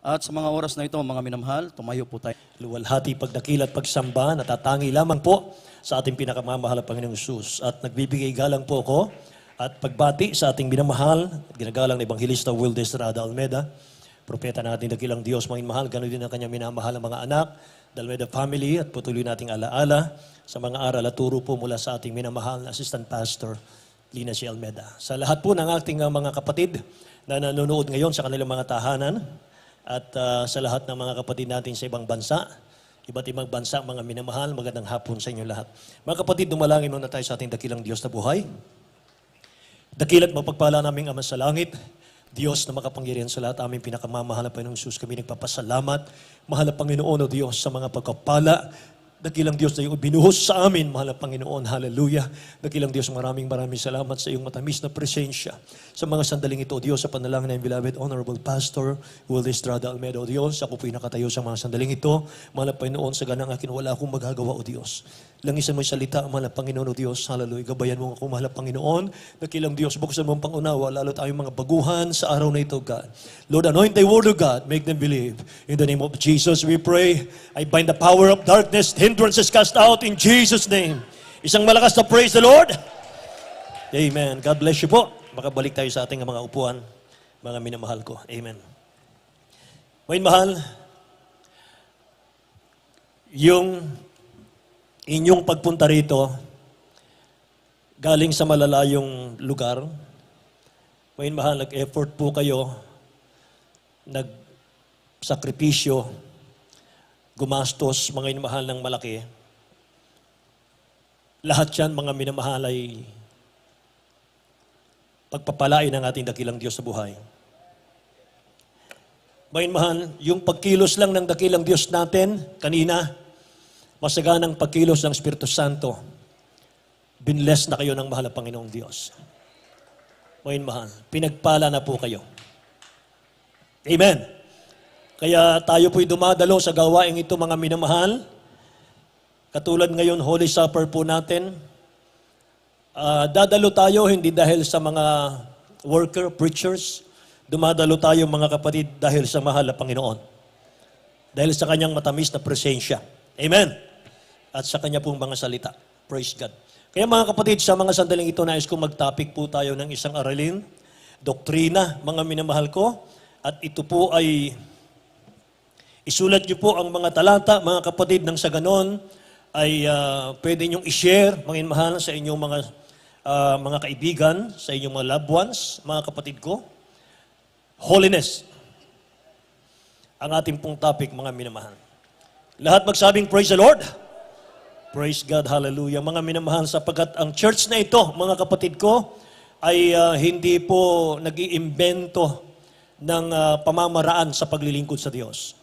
At sa mga oras na ito, mga minamahal, tumayo po tayo. Luwalhati, pagdakil at pagsamba, natatangi lamang po sa ating pinakamamahal na Panginoong Hesus. At nagbibigay galang po ako at pagbati sa ating minamahal, ginagalang na Ebanghilista Will Estrada Almeda, propeta ng ating dakilang Diyos, mga mahal, ganoon din ang kanyang minamahal ng mga anak, Dalmeda family, at patuloy nating alaala sa mga aral at turo po mula sa ating minamahal na Assistant Pastor, Lina C. Almeda. Sa lahat po ng ating mga kapatid na nanonood ngayon sa kanilang mga tahanan, at sa lahat ng mga kapatid natin sa ibang bansa, iba't ibang bansa, mga minamahal, magandang hapon sa inyo lahat. Mga kapatid, dumalangin muna tayo sa ating dakilang Diyos na buhay. Dakil at mapagpala naming Ama sa langit, Diyos na makapangyarihan sa lahat, aming pinakamamahal na Panginoong Hesus, kami nagpapasalamat. Mahal na Panginoon o Diyos sa mga pagkapala, dakilang Diyos na iyong binuhos sa amin, mahal na Panginoon, hallelujah. Dakilang Diyos, maraming salamat sa iyong matamis na presensya. Sa mga sandaling ito, O Diyos, sa panalangin ng beloved Honorable Pastor Will Estrada Almeda, O Diyos, ako po'y nakatayo sa mga sandaling ito. Mahal na Panginoon, sa ganang akin, wala akong magagawa, O Diyos. Langisan mo yung salita, mahal na Panginoon, O Diyos, hallelujah. Gabayan mo ako, mahal na Panginoon. Dakilang Diyos, buksan mo ang pangunawa, lalo tayong mga baguhan sa araw na ito, God. Lord, anoint the word of God, make them believe. In the name of Jesus, we pray. I bind the power of darkness, hindrances cast out in Jesus' name. Isang malakas na praise the Lord. Amen. God bless you po. Makabalik tayo sa ating mga upuan, mga minamahal ko. Amen. Mga mahal, yung inyong pagpunta rito, galing sa malalayong lugar, mga mahal, nag-effort po kayo, nag-sakripisyo, gumastos, mga minamahal ng malaki. Lahat yan, mga minamahal, ay pagpapalain ng ating dakilang Diyos sa buhay. Mga minamahal, yung pagkilos lang ng dakilang Diyos natin, kanina, masaganang pagkilos ng Espiritu Santo, binless na kayo ng mahal na Panginoong Diyos. Mga minamahal, pinagpala na po kayo. Amen. Kaya tayo po'y dumadalo sa gawaing ito, mga minamahal. Katulad ngayon, Holy Supper po natin. Dadalo tayo hindi dahil sa mga worker, preachers. Dumadalo tayo, mga kapatid, dahil sa mahal na Panginoon. Dahil sa kanyang matamis na presensya. Amen. At sa kanya pong mga salita. Praise God. Kaya mga kapatid, sa mga sandaling ito, nais kong mag-topic po tayo ng isang aralin. Doktrina, mga minamahal ko. At ito po ay isulat niyo po ang mga talata, mga kapatid, nang sa ganon ay pwede niyong i-share, mga mahal, sa inyong mga kaibigan, sa inyong mga loved ones, mga kapatid ko. Holiness. Ang ating pong topic, mga minamahal. Lahat magsabing, praise the Lord. Praise God, hallelujah. Mga minamahal, sapagkat ang church na ito, mga kapatid ko, ay hindi po nag-iimbento ng pamamaraan sa paglilingkod sa Diyos.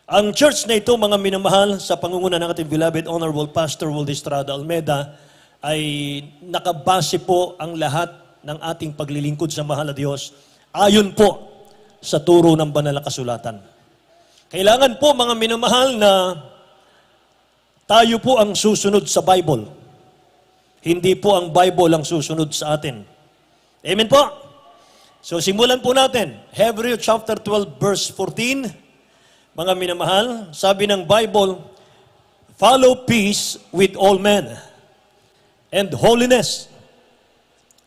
Ang church na ito, mga minamahal, sa pangunguna ng ating beloved Honorable Pastor Will Estrada Almeda, ay nakabase po ang lahat ng ating paglilingkod sa mahal na Diyos ayon po sa turo ng banal na kasulatan. Kailangan po, mga minamahal, na tayo po ang susunod sa Bible. Hindi po ang Bible ang susunod sa atin. Amen po? So simulan po natin. Hebrews chapter 12 verse 14. Mga minamahal, sabi ng Bible, follow peace with all men and holiness,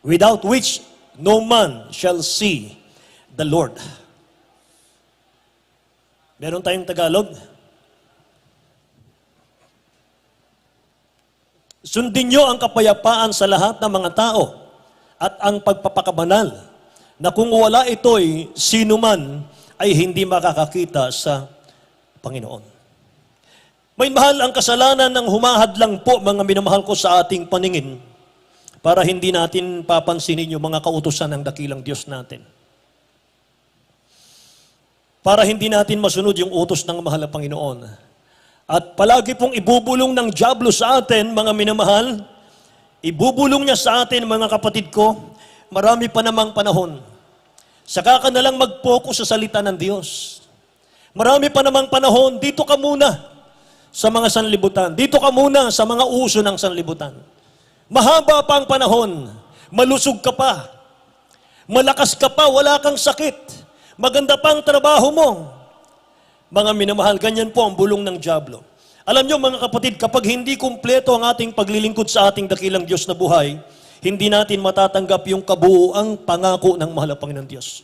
without which no man shall see the Lord. Meron tayong Tagalog. Sundin niyo ang kapayapaan sa lahat ng mga tao at ang pagpapakabanal, na kung wala ito'y sino man ay hindi makakakita sa Panginoon. May mahal, ang kasalanan ng humahadlang po, mga minamahal ko, sa ating paningin para hindi natin papansinin yung mga kautusan ng dakilang Diyos natin. Para hindi natin masunod yung utos ng mahal na Panginoon. At palagi pong ibubulong ng dyablo sa atin, mga minamahal, ibubulong niya sa atin, mga kapatid ko, marami pa namang panahon. Saka ka na lang mag-focus sa salita ng Diyos. Marami pa namang panahon, dito ka muna sa mga sanlibutan. Dito ka muna sa mga uso ng sanlibutan. Mahaba pa ang panahon, malusog ka pa, malakas ka pa, wala kang sakit, Maganda pa ang trabaho mo. Mga minamahal, ganyan po ang bulong ng dyablo. Alam nyo mga kapatid, kapag hindi kumpleto ang ating paglilingkod sa ating dakilang Diyos na buhay, hindi natin matatanggap yung kabuuang pangako ng mahal na Panginoon Diyos.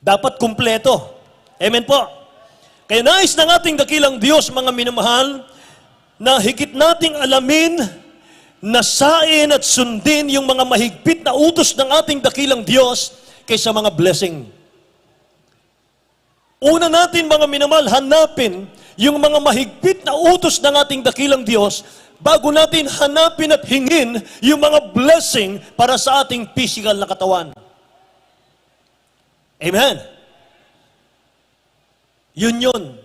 Dapat kumpleto. Amen po. Kaya nais ng ating dakilang Diyos, mga minamahal, na higit nating alamin, nasain at sundin yung mga mahigpit na utos ng ating dakilang Diyos kaysa mga blessing. Una natin, mga minamahal, hanapin yung mga mahigpit na utos ng ating dakilang Diyos bago natin hanapin at hingin yung mga blessing para sa ating physical na katawan. Amen. Yun.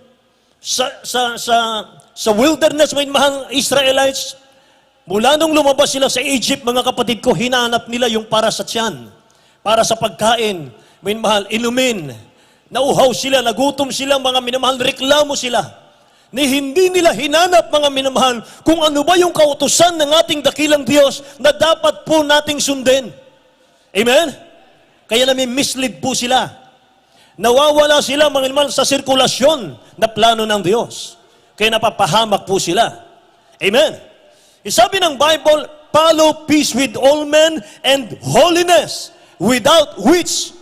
Sa wilderness, may mahal Israelites, mula nung lumabas sila sa Egypt, mga kapatid ko, hinanap nila yung para sa tiyan, para sa pagkain, may mahal, inumin. Nauhaw sila, nagutom sila, mga minamahal, reklamo sila. Ni hindi nila hinanap, mga minamahal, kung ano ba yung kautusan ng ating dakilang Diyos na dapat po nating sundin. Amen? Kaya nami-mislead po sila. Nawawala sila, mga minamahal, sa sirkulasyon na plano ng Diyos. Kaya napapahamak po sila. Amen? Isabi ng Bible, follow peace with all men and holiness, without which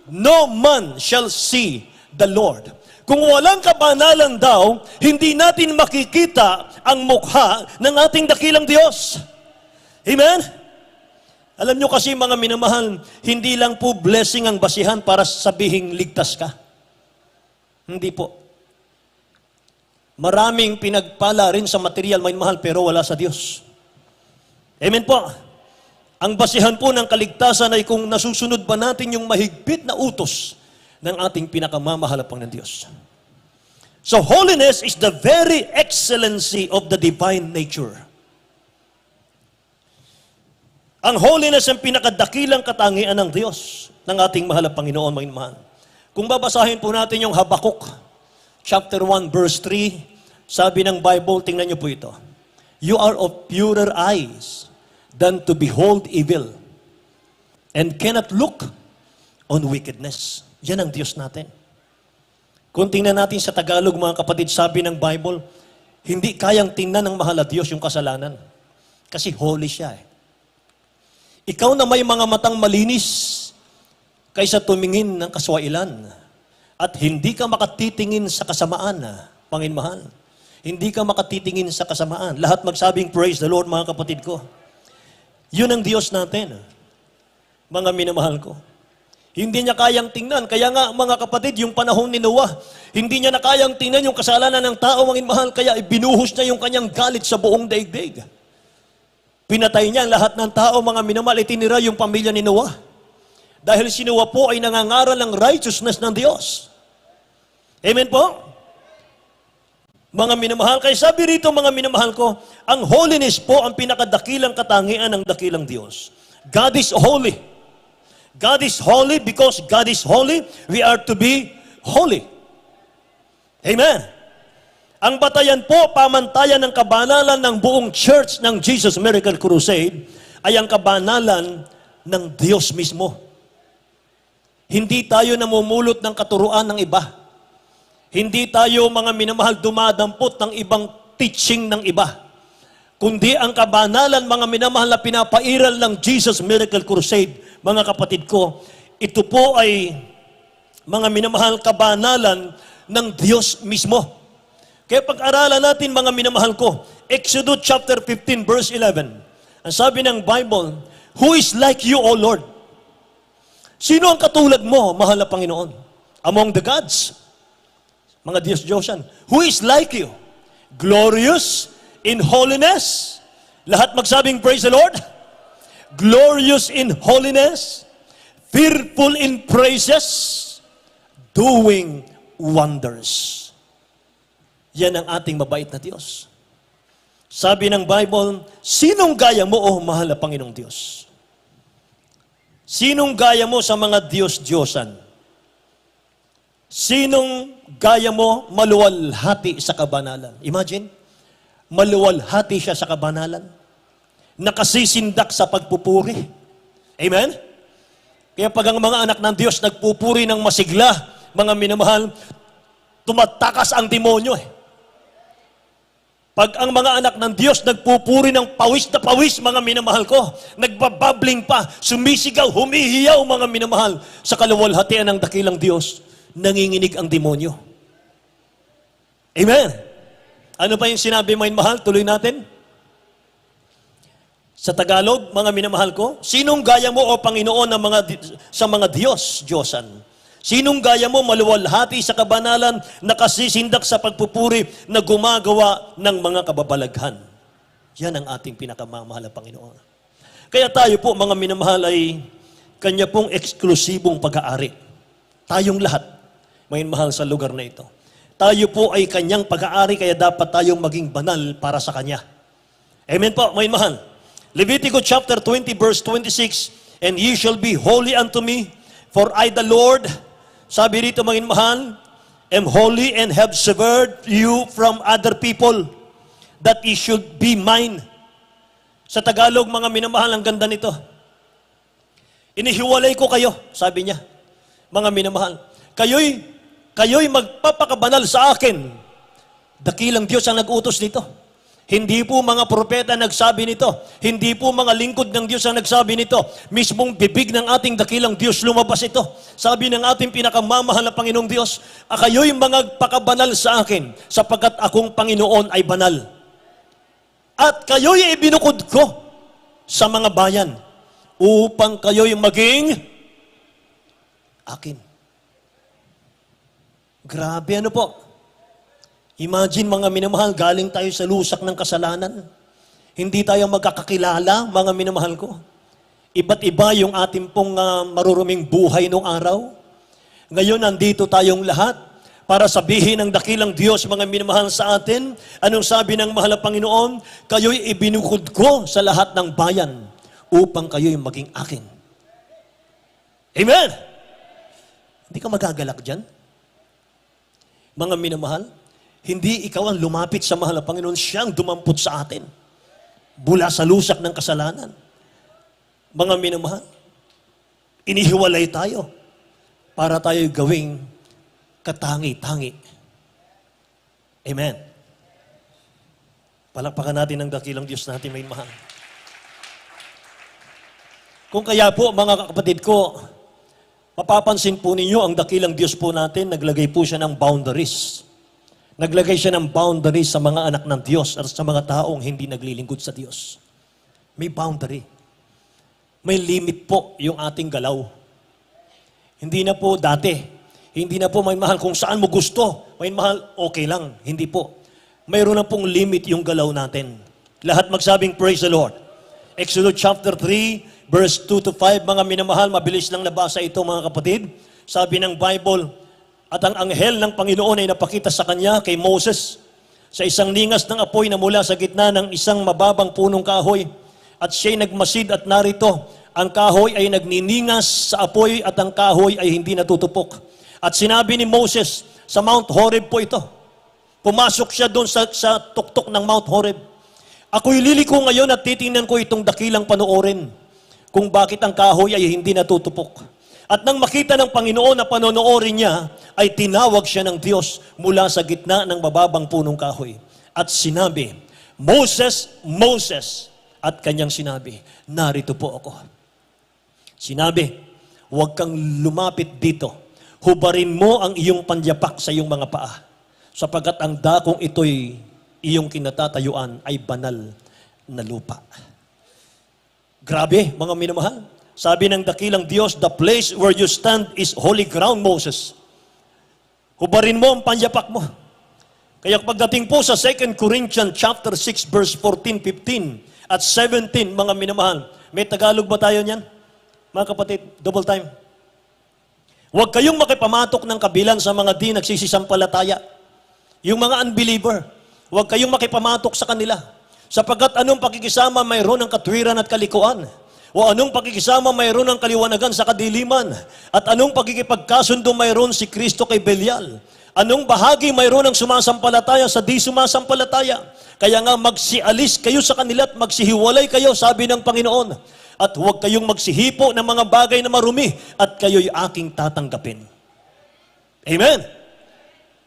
no man shall see the Lord. Kung walang kabanalan daw, hindi natin makikita ang mukha ng ating dakilang Diyos. Amen? Alam nyo kasi, mga minamahal, hindi lang po blessing ang basihan para sabihing ligtas ka. Hindi po. Maraming pinagpala rin sa material, mga minamahal, pero wala sa Diyos. Amen po. Ang basihan po ng kaligtasan ay kung nasusunod ba natin yung mahigpit na utos ng ating pinakamamahalapang ng Diyos. So, holiness is the very excellency of the divine nature. Ang holiness ang pinakadakilang katangian ng Diyos, ng ating mahal na Panginoon, mga mahal. Kung babasahin po natin yung Habakuk, chapter 1, verse 3, sabi ng Bible, tingnan niyo po ito. You are of purer eyes than to behold evil, and cannot look on wickedness. Yan ang Diyos natin. Kung tingnan natin sa Tagalog, mga kapatid, sabi ng Bible, hindi kayang tingnan ng mahal na Diyos yung kasalanan. Kasi holy siya eh. Ikaw na may mga matang malinis kaysa tumingin ng kaswailan at hindi ka makatitingin sa kasamaan, Panginoon mahal. Hindi ka makatitingin sa kasamaan. Lahat magsabing, praise the Lord, mga kapatid ko. Yun ang Diyos natin, mga minamahal ko. Hindi niya kayang tingnan. Kaya nga, mga kapatid, yung panahon ni Noah, hindi niya na kayang tingnan yung kasalanan ng tao, mga minamahal, kaya ibinuhos niya yung kanyang galit sa buong daigdig. Pinatay niya lahat ng tao, mga minamahal, itinira yung pamilya ni Noah. Dahil si Noah po ay nangangaral ng righteousness ng Diyos. Amen po? Mga minamahal, kaya sabi rito, mga minamahal ko, ang holiness po ang pinakadakilang katangian ng dakilang Diyos. God is holy. God is holy because God is holy, we are to be holy. Amen. Ang batayan po, pamantayan ng kabanalan ng buong church ng Jesus Miracle Crusade ay ang kabanalan ng Diyos mismo. Hindi tayo namumulot ng katuruan ng iba. Hindi tayo, mga minamahal, dumadampot ng ibang teaching ng iba. Kundi ang kabanalan, mga minamahal, na pinapairal ng Jesus Miracle Crusade, mga kapatid ko, ito po ay, mga minamahal, kabanalan ng Diyos mismo. Kaya pag-aralan natin, mga minamahal ko, Exodus chapter 15, verse 11. Ang sabi ng Bible, who is like you, O Lord? Sino ang katulad mo, mahal na Panginoon? Among the gods, mga Diyos-Diyosan. Who is like you? Glorious in holiness. Lahat magsabing, praise the Lord. Glorious in holiness. Fearful in praises. Doing wonders. Yan ang ating mabait na Diyos. Sabi ng Bible, sinong gaya mo, oh mahal na Panginoong Diyos? Sinong gaya mo sa mga Diyos-Diyosan? Sinong gaya mo maluwalhati sa kabanalan? Imagine, maluwalhati siya sa kabanalan. Nakasisindak sa pagpupuri. Amen? Kaya pag ang mga anak ng Diyos nagpupuri ng masigla, mga minamahal, tumatakas ang demonyo eh. Pag ang mga anak ng Diyos nagpupuri ng pawis na pawis, mga minamahal ko, nagbababling pa, sumisigaw, humihiyaw, mga minamahal, sa kaluwalhatian ng dakilang Diyos, nanginginig ang demonyo. Amen. Ano pa yung sinabi, mga minamahal? Tuloy natin. Sa Tagalog, mga minamahal ko, sinong gaya mo o Panginoon ng sa mga Diyosan? Sinong gaya mo maluwalhati sa kabanalan, nakasisindak sa pagpupuri na gumagawa ng mga kababalaghan? Yan ang ating pinakamamahal na Panginoon. Kaya tayo po, mga minamahal, ay Kanya pong eksklusibong pag-aari. Tayong lahat, mga minamahal sa lugar na ito. Tayo po ay Kanyang pag-aari, kaya dapat tayong maging banal para sa Kanya. Amen po, mga minamahal. Leviticus chapter 20, verse 26, "And ye shall be holy unto me, for I the Lord," sabi rito, mga minamahal, "am holy and have severed you from other people, that ye should be mine." Sa Tagalog, mga minamahal, ang ganda nito. Inihiwalay ko kayo, sabi niya. Mga minamahal, kayo'y magpapakabanal sa akin. Dakilang Diyos ang nag-utos nito. Hindi po mga propeta nagsabi nito. Hindi po mga lingkod ng Diyos ang nagsabi nito. Mismong bibig ng ating dakilang Diyos lumabas ito. Sabi ng ating pinakamamahal na Panginoong Diyos, kayo'y magpakabanal sa akin, sapagkat akong Panginoon ay banal. At kayo'y ibinukod ko sa mga bayan, upang kayo'y maging akin. Grabe, ano po? Imagine, mga minamahal, galing tayo sa lusak ng kasalanan. Hindi tayo magkakakilala, mga minamahal ko. Iba't iba yung ating pong maruruming buhay nung araw. Ngayon, nandito tayong lahat para sabihin ng dakilang Diyos, mga minamahal, sa atin. Anong sabi ng mahal na Panginoon? Kayo'y ibinukod ko sa lahat ng bayan upang kayo'y maging akin. Amen! Hindi ka magagalak dyan. Mga minamahal, hindi ikaw ang lumapit sa mahal na Panginoon, siyang dumampot sa atin mula sa lusak ng kasalanan. Mga minamahal, inihiwalay tayo para tayo gawing katangi-tangi. Amen. Palakpakan natin ang dakilang Diyos natin, may mahal. Kung kaya po, mga kapatid ko, mapapansin po ninyo, ang dakilang Diyos po natin, naglagay po siya ng boundaries. Naglagay siya ng boundaries sa mga anak ng Diyos at sa mga taong hindi naglilingkod sa Diyos. May boundary. May limit po yung ating galaw. Hindi na po dati. Hindi na po, may mahal, kung saan mo gusto. May mahal, okay lang. Hindi po. Mayroon na pong limit yung galaw natin. Lahat magsabing, praise the Lord. Exodus chapter 3, verse 2 to 5, mga minamahal, mabilis lang nabasa ito, mga kapatid. Sabi ng Bible, "At ang anghel ng Panginoon ay napakita sa kanya kay Moses sa isang ningas ng apoy na mula sa gitna ng isang mababang punong kahoy. At siya'y nagmasid at narito, ang kahoy ay nagniningas sa apoy at ang kahoy ay hindi natutupok. At sinabi ni Moses, sa Mount Horeb po ito." Pumasok siya doon sa tuktok ng Mount Horeb. "Ako'y liliko ngayon at titingnan ko itong dakilang panoorin, kung bakit ang kahoy ay hindi natutupok." At nang makita ng Panginoon na panonoorin niya, ay tinawag siya ng Diyos mula sa gitna ng mababang punong kahoy. At sinabi, "Moses, Moses." At kanyang sinabi, "Narito po ako." Sinabi, "Huwag kang lumapit dito. Hubarin mo ang iyong panyapak sa iyong mga paa, sapagkat ang dakong ito'y iyong kinatatayuan ay banal na lupa." Grabe, mga minamahal. Sabi ng dakilang Diyos, "The place where you stand is holy ground, Moses." Hubarin mo ang panyapak mo. Kaya pagdating po sa 2 Corinthians chapter 6, verse 14, 15, at 17, mga minamahal, may Tagalog ba tayo niyan? Mga kapatid, double time. "Huwag kayong makipamatok ng kabilang sa mga di nagsisisampalataya." Yung mga unbeliever, huwag kayong makipamatok sa kanila. Sapagkat anong pakikisama mayroon ng katwiran at kalikuan? O anong pakikisama mayroon ng kaliwanagan sa kadiliman? At anong pagkikipagkasundo mayroon si Kristo kay Belial? Anong bahagi mayroon ng sumasampalataya sa di sumasampalataya? Kaya nga magsialis kayo sa kanila at magsihiwalay kayo, sabi ng Panginoon. at huwag kayong magsihipo ng mga bagay na marumi at kayo'y aking tatanggapin. Amen?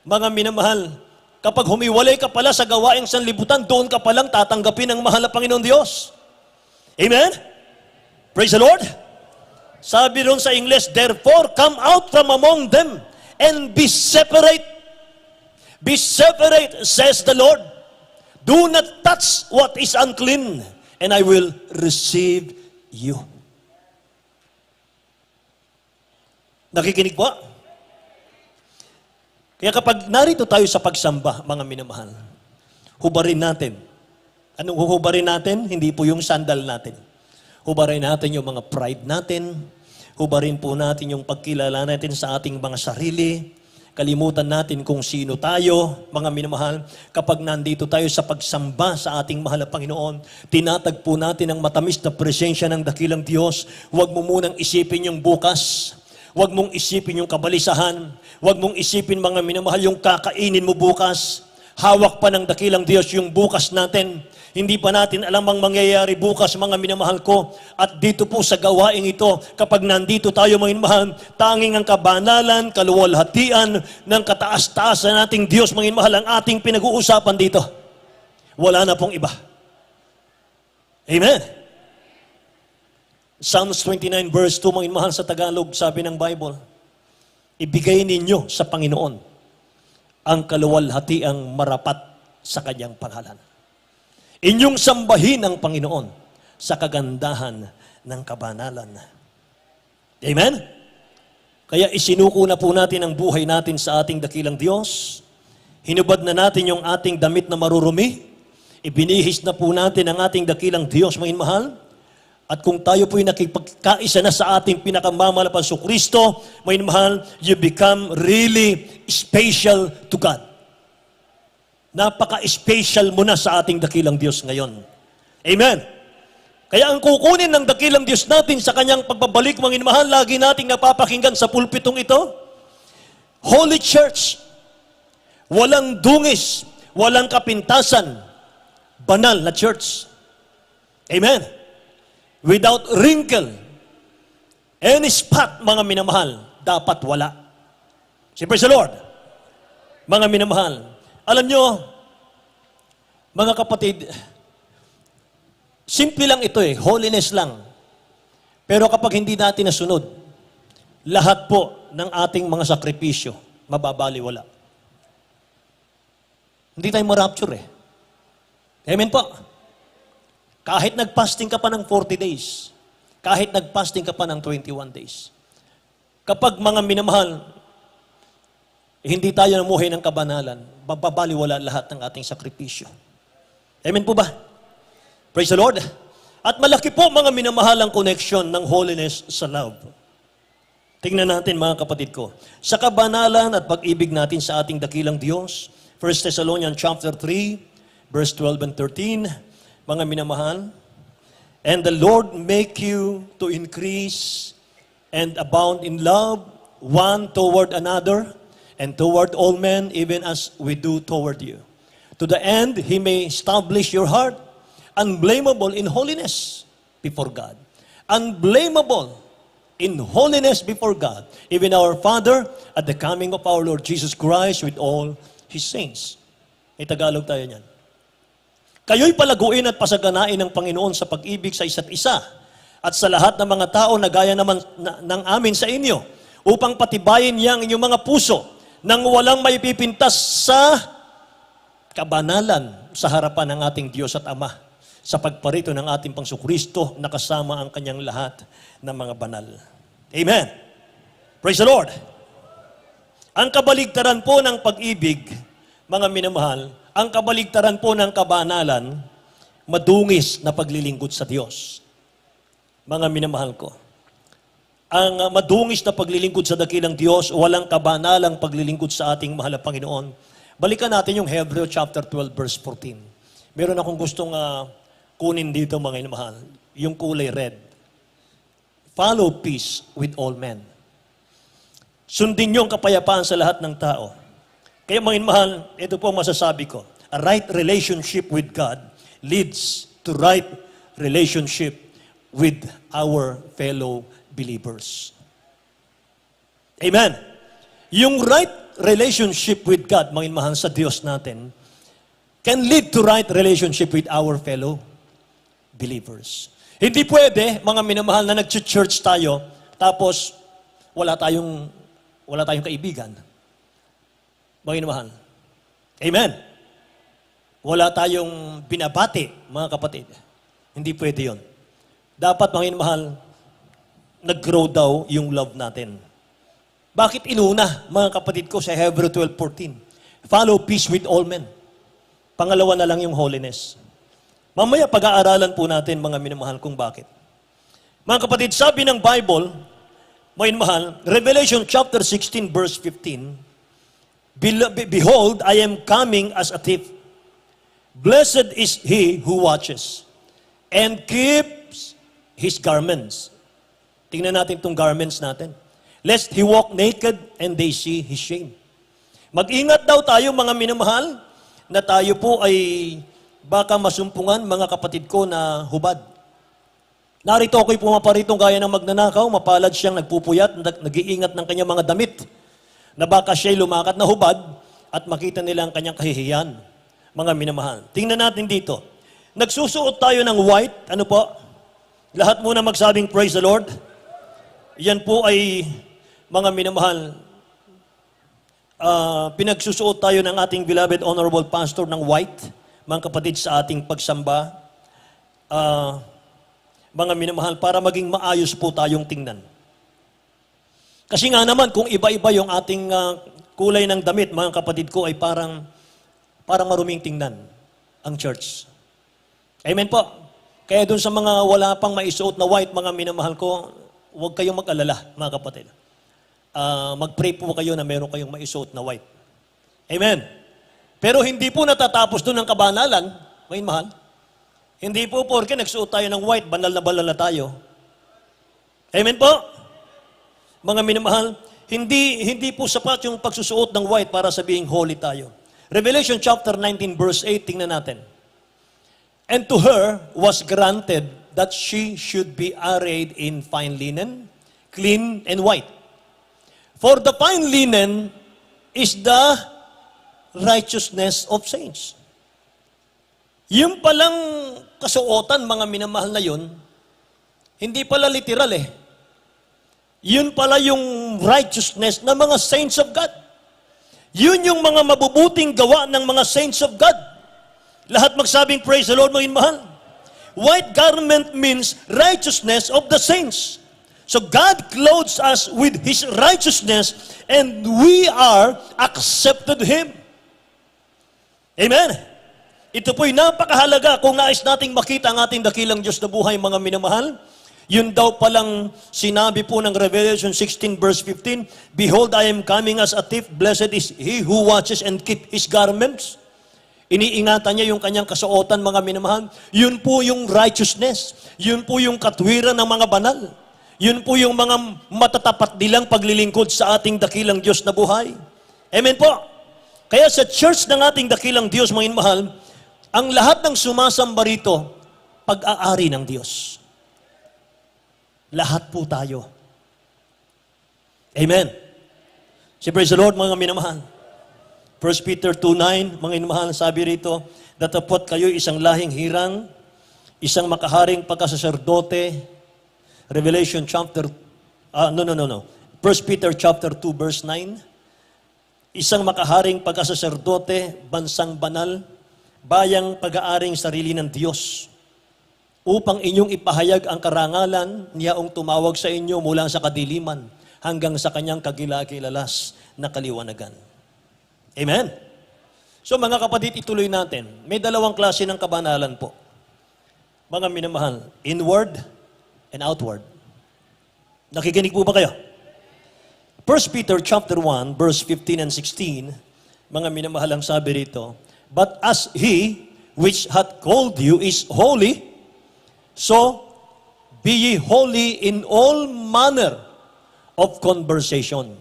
Mga minamahal, kapag humiwalay ka pala sa gawaing sanlibutan, doon ka palang tatanggapin ng mahal na Panginoon Diyos. Amen? Praise the Lord. Sabi ron sa English, therefore come out from among them and be separate. Be separate, says the Lord. Do not touch what is unclean, and I will receive you. Nakikinig po? Kaya kapag narito tayo sa pagsamba, mga minamahal, hubarin natin. Anong huhubarin natin? Hindi po yung sandal natin. Hubarin natin yung mga pride natin. Hubarin po natin yung pagkilala natin sa ating mga sarili. Kalimutan natin kung sino tayo, mga minamahal. Kapag nandito tayo sa pagsamba sa ating mahal na Panginoon, tinatagpo natin ang matamis na presensya ng dakilang Diyos. Huwag mo munang isipin yung bukas. Huwag mong isipin yung kabalisahan. Huwag mong isipin, mga minamahal, yung kakainin mo bukas. Hawak pa ng dakilang Diyos yung bukas natin. Hindi pa natin alam ang mangyayari bukas, mga minamahal ko. At dito po sa gawaing ito, kapag nandito tayo, mga minamahal, tanging ang kabanalan, kaluwalhatian ng kataas-taasan nating Diyos, mga minamahal, ang ating pinag-uusapan dito. Wala na pong iba. Amen. Psalms 29 verse 2, mga minamahal, sa Tagalog, sabi ng Bible, ibigay ninyo sa Panginoon ang kaluwalhatiang marapat sa kanyang pangalan. Inyong sambahin ang Panginoon sa kagandahan ng kabanalan. Amen? Kaya isinuko na po natin ang buhay natin sa ating dakilang Diyos. Hinubad na natin yung ating damit na marurumi. Ibinihis na po natin ang ating dakilang Diyos, mga mahal. At kung tayo po'y nakipagkaisa na sa ating pinakamamalapan sa Kristo, mga mahal, you become really special to God. Napaka-special mo na sa ating dakilang Diyos ngayon. Amen. Kaya ang kukunin ng dakilang Diyos natin sa kanyang pagbabalik, mga mahal, lagi nating napapakinggan sa pulpitong ito, Holy Church, walang dungis, walang kapintasan, banal na church. Amen. Without wrinkle, any spot, mga minamahal, dapat wala. Say, praise the Lord. Mga minamahal, alam nyo, mga kapatid, simple lang ito holiness lang. Pero kapag hindi natin nasunod, lahat po ng ating mga sakripisyo, mababaliwala. Hindi tayo ma-rapture Amen po. Kahit nag-fasting ka pa ng 40 days, kahit nag-fasting ka pa ng 21 days, kapag mga minamahal, hindi tayo namuhay ng kabanalan, babaliwala lahat ng ating sakripisyo. Amen po ba? Praise the Lord. At malaki po, mga minamahal, ang connection ng holiness sa love. Tingnan natin, mga kapatid ko. Sa kabanalan at pag-ibig natin sa ating dakilang Diyos, 1 Thessalonians chapter 3, verse 12 and 13, mga minamahal, and the Lord make you to increase and abound in love one toward another, and toward all men, even as we do toward you. To the end, He may establish your heart, unblameable in holiness before God. Unblameable in holiness before God, even our Father, at the coming of our Lord Jesus Christ with all His saints. May Tagalog tayo niyan. Kayo'y palaguin at pasaganain ng Panginoon sa pag-ibig sa isa't isa, at sa lahat ng mga tao na gaya naman ng amin sa inyo, upang patibayin niya ang inyong mga puso, nang walang may pipintas sa kabanalan sa harapan ng ating Diyos at Ama, sa pagparito ng ating Pangsukristo na kasama ang kanyang lahat ng mga banal. Amen. Praise the Lord. Ang kabaligtaran po ng pag-ibig, mga minamahal, ang kabaligtaran po ng kabanalan, madungis na paglilingkod sa Diyos. Mga minamahal ko, ang madungis na paglilingkod sa dakilang Diyos, walang kabanalang paglilingkod sa ating mahal na Panginoon. Balikan natin yung Hebrew chapter 12 verse 14. Meron akong gustong kunin dito, mga mahal, yung kulay red. Follow peace with all men. Sundin niyo ang kapayapaan sa lahat ng tao. Kaya mga mahal, ito po ang masasabi ko. A right relationship with God leads to right relationship with our fellow believers. Amen. Yung right relationship with God, mga inmahan sa Diyos natin, can lead to right relationship with our fellow believers. Hindi pwede, mga minamahal, na nag-church tayo, tapos wala tayong kaibigan. Mga minamahal. Amen. Wala tayong binabati, mga kapatid. Hindi pwede yun. Dapat, mga minamahal, nag-grow daw yung love natin. Bakit inuna, mga kapatid ko, sa Hebrews 12:14? Follow peace with all men. Pangalawa na lang yung holiness. Mamaya pag-aaralan po natin, mga minamahal, kung bakit. Mga kapatid, sabi ng Bible, mga minamahal, Revelation chapter 16, verse 15, Behold, I am coming as a thief. Blessed is he who watches and keeps his garments. Tingnan natin itong garments natin. Lest he walk naked and they see his shame. Mag-ingat daw tayo, mga minamahal, na tayo po ay baka masumpungan, mga kapatid ko, na hubad. Narito ako'y pumaparitong gaya ng magnanakaw, mapalad siyang nagpupuyat, nag-iingat ng kanyang mga damit, na baka siya'y lumakat na hubad at makita nila ang kanyang kahihiyan, mga minamahal. Tingnan natin dito. Nagsusuot tayo ng white, ano po? Lahat muna magsabing praise the Lord. Yan po ay, mga minamahal, pinagsusuot tayo ng ating beloved honorable pastor ng white, mga kapatid, sa ating pagsamba. Mga minamahal, para maging maayos po tayong tingnan. Kasi nga naman, kung iba-iba yung ating kulay ng damit, mga kapatid ko, ay parang maruming tingnan ang church. Amen po. Kaya dun sa mga wala pang maisuot na white, mga minamahal ko, huwag kayong mag-alala, mga kapatid. Mag-pray po kayo na meron kayong maisuot na white. Amen. Pero hindi po natatapos doon ang kabanalan, mga mahal. Hindi po porke nagsuot tayo ng white, banal na tayo. Amen po. Mga minamahal, hindi po sapat yung pagsusuot ng white para sabihing holy tayo. Revelation chapter 19 verse 8, tingnan natin. And to her was granted that she should be arrayed in fine linen, clean and white. For the fine linen is the righteousness of saints. Yung palang kasuotan, mga minamahal na yun, hindi pala literal eh. Yun pala yung righteousness ng mga saints of God. Yun yung mga mabubuting gawa ng mga saints of God. Lahat magsabing praise the Lord, mga minamahal. White garment means righteousness of the saints. So God clothes us with His righteousness and we are accepted Him. Amen. Ito po'y napakahalaga kung nais nating makita ang ating dakilang Diyos na buhay, mga minamahal. Yun daw palang sinabi po ng Revelation 16 verse 15, Behold, I am coming as a thief, blessed is he who watches and keep his garments. Iniingatan niya yung kanyang kasuotan, mga minamahal. Yun po yung righteousness. Yun po yung katwiran ng mga banal. Yun po yung mga matatapat nilang paglilingkod sa ating dakilang Diyos na buhay. Amen po. Kaya sa church ng ating dakilang Diyos, mga minamahal, ang lahat ng sumasamba rito, pag-aari ng Diyos. Lahat po tayo. Amen. Si praise the Lord, mga minamahal. 1 Peter 2:9, mga minamahal, sabi rito, datapot kayo isang lahing hirang, isang makaharing pagkasaserdote. Revelation chapter, 1 Peter chapter 2 verse 9, isang makaharing pagkasaserdote, bansang banal, bayang pag-aaring sarili ng Diyos, upang inyong ipahayag ang karangalan niyaong tumawag sa inyo mula sa kadiliman hanggang sa kanyang kagilagilalas na kaliwanagan. Amen? So mga kapatid, ituloy natin. May dalawang klase ng kabanalan po. Mga minamahal, inward and outward. Nakikinig po ba kayo? 1 Peter chapter 1, verse 15 and 16, mga minamahal, ang sabi rito, But as He which hath called you is holy, so be ye holy in all manner of conversation.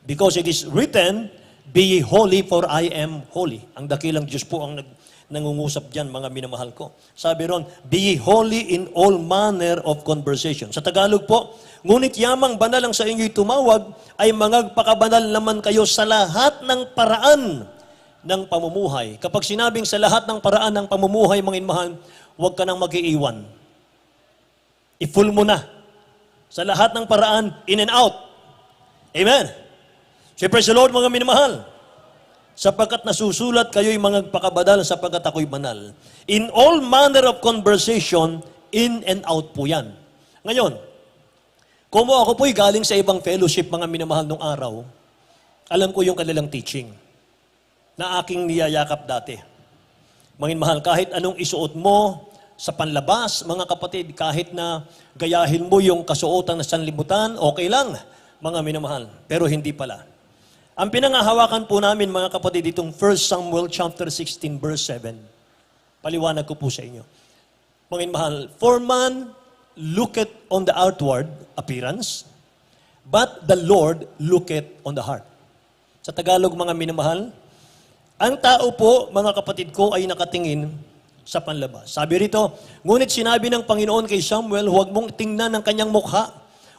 Because it is written, Be ye holy, for I am holy. Ang dakilang Diyos po ang nangungusap dyan, mga minamahal ko. Sabi ron, be ye holy in all manner of conversation. Sa Tagalog po, ngunit yamang banal ang sa inyo'y tumawag, ay mangagpakabanal naman kayo sa lahat ng paraan ng pamumuhay. Kapag sinabing sa lahat ng paraan ng pamumuhay, mga minamahal, huwag ka nang mag-iiwan. I-full mo na. Sa lahat ng paraan, in and out. Amen. So, praise the Lord, mga minamahal. Sapagkat nasusulat kayo'y mangagpakabadal sapagkat ako'y banal. In all manner of conversation, in and out po yan. Ngayon, kung ako po'y galing sa ibang fellowship, mga minamahal nung araw, alam ko yung kanilang teaching na aking niyayakap dati. Mga minamahal, kahit anong isuot mo sa panlabas, mga kapatid, kahit na gayahin mo yung kasuotan na sanlibutan, okay lang, mga minamahal. Pero hindi pala. Ang pinangahawakan po namin, mga kapatid, itong 1 Samuel chapter 16, verse 7. Paliwanag ko po sa inyo. Mga minamahal, for man looketh on the outward appearance, but the Lord looketh on the heart. Sa Tagalog, mga minamahal, ang tao po, mga kapatid ko, ay nakatingin sa panlabas. Sabi rito, ngunit sinabi ng Panginoon kay Samuel, huwag mong tingnan ng kanyang mukha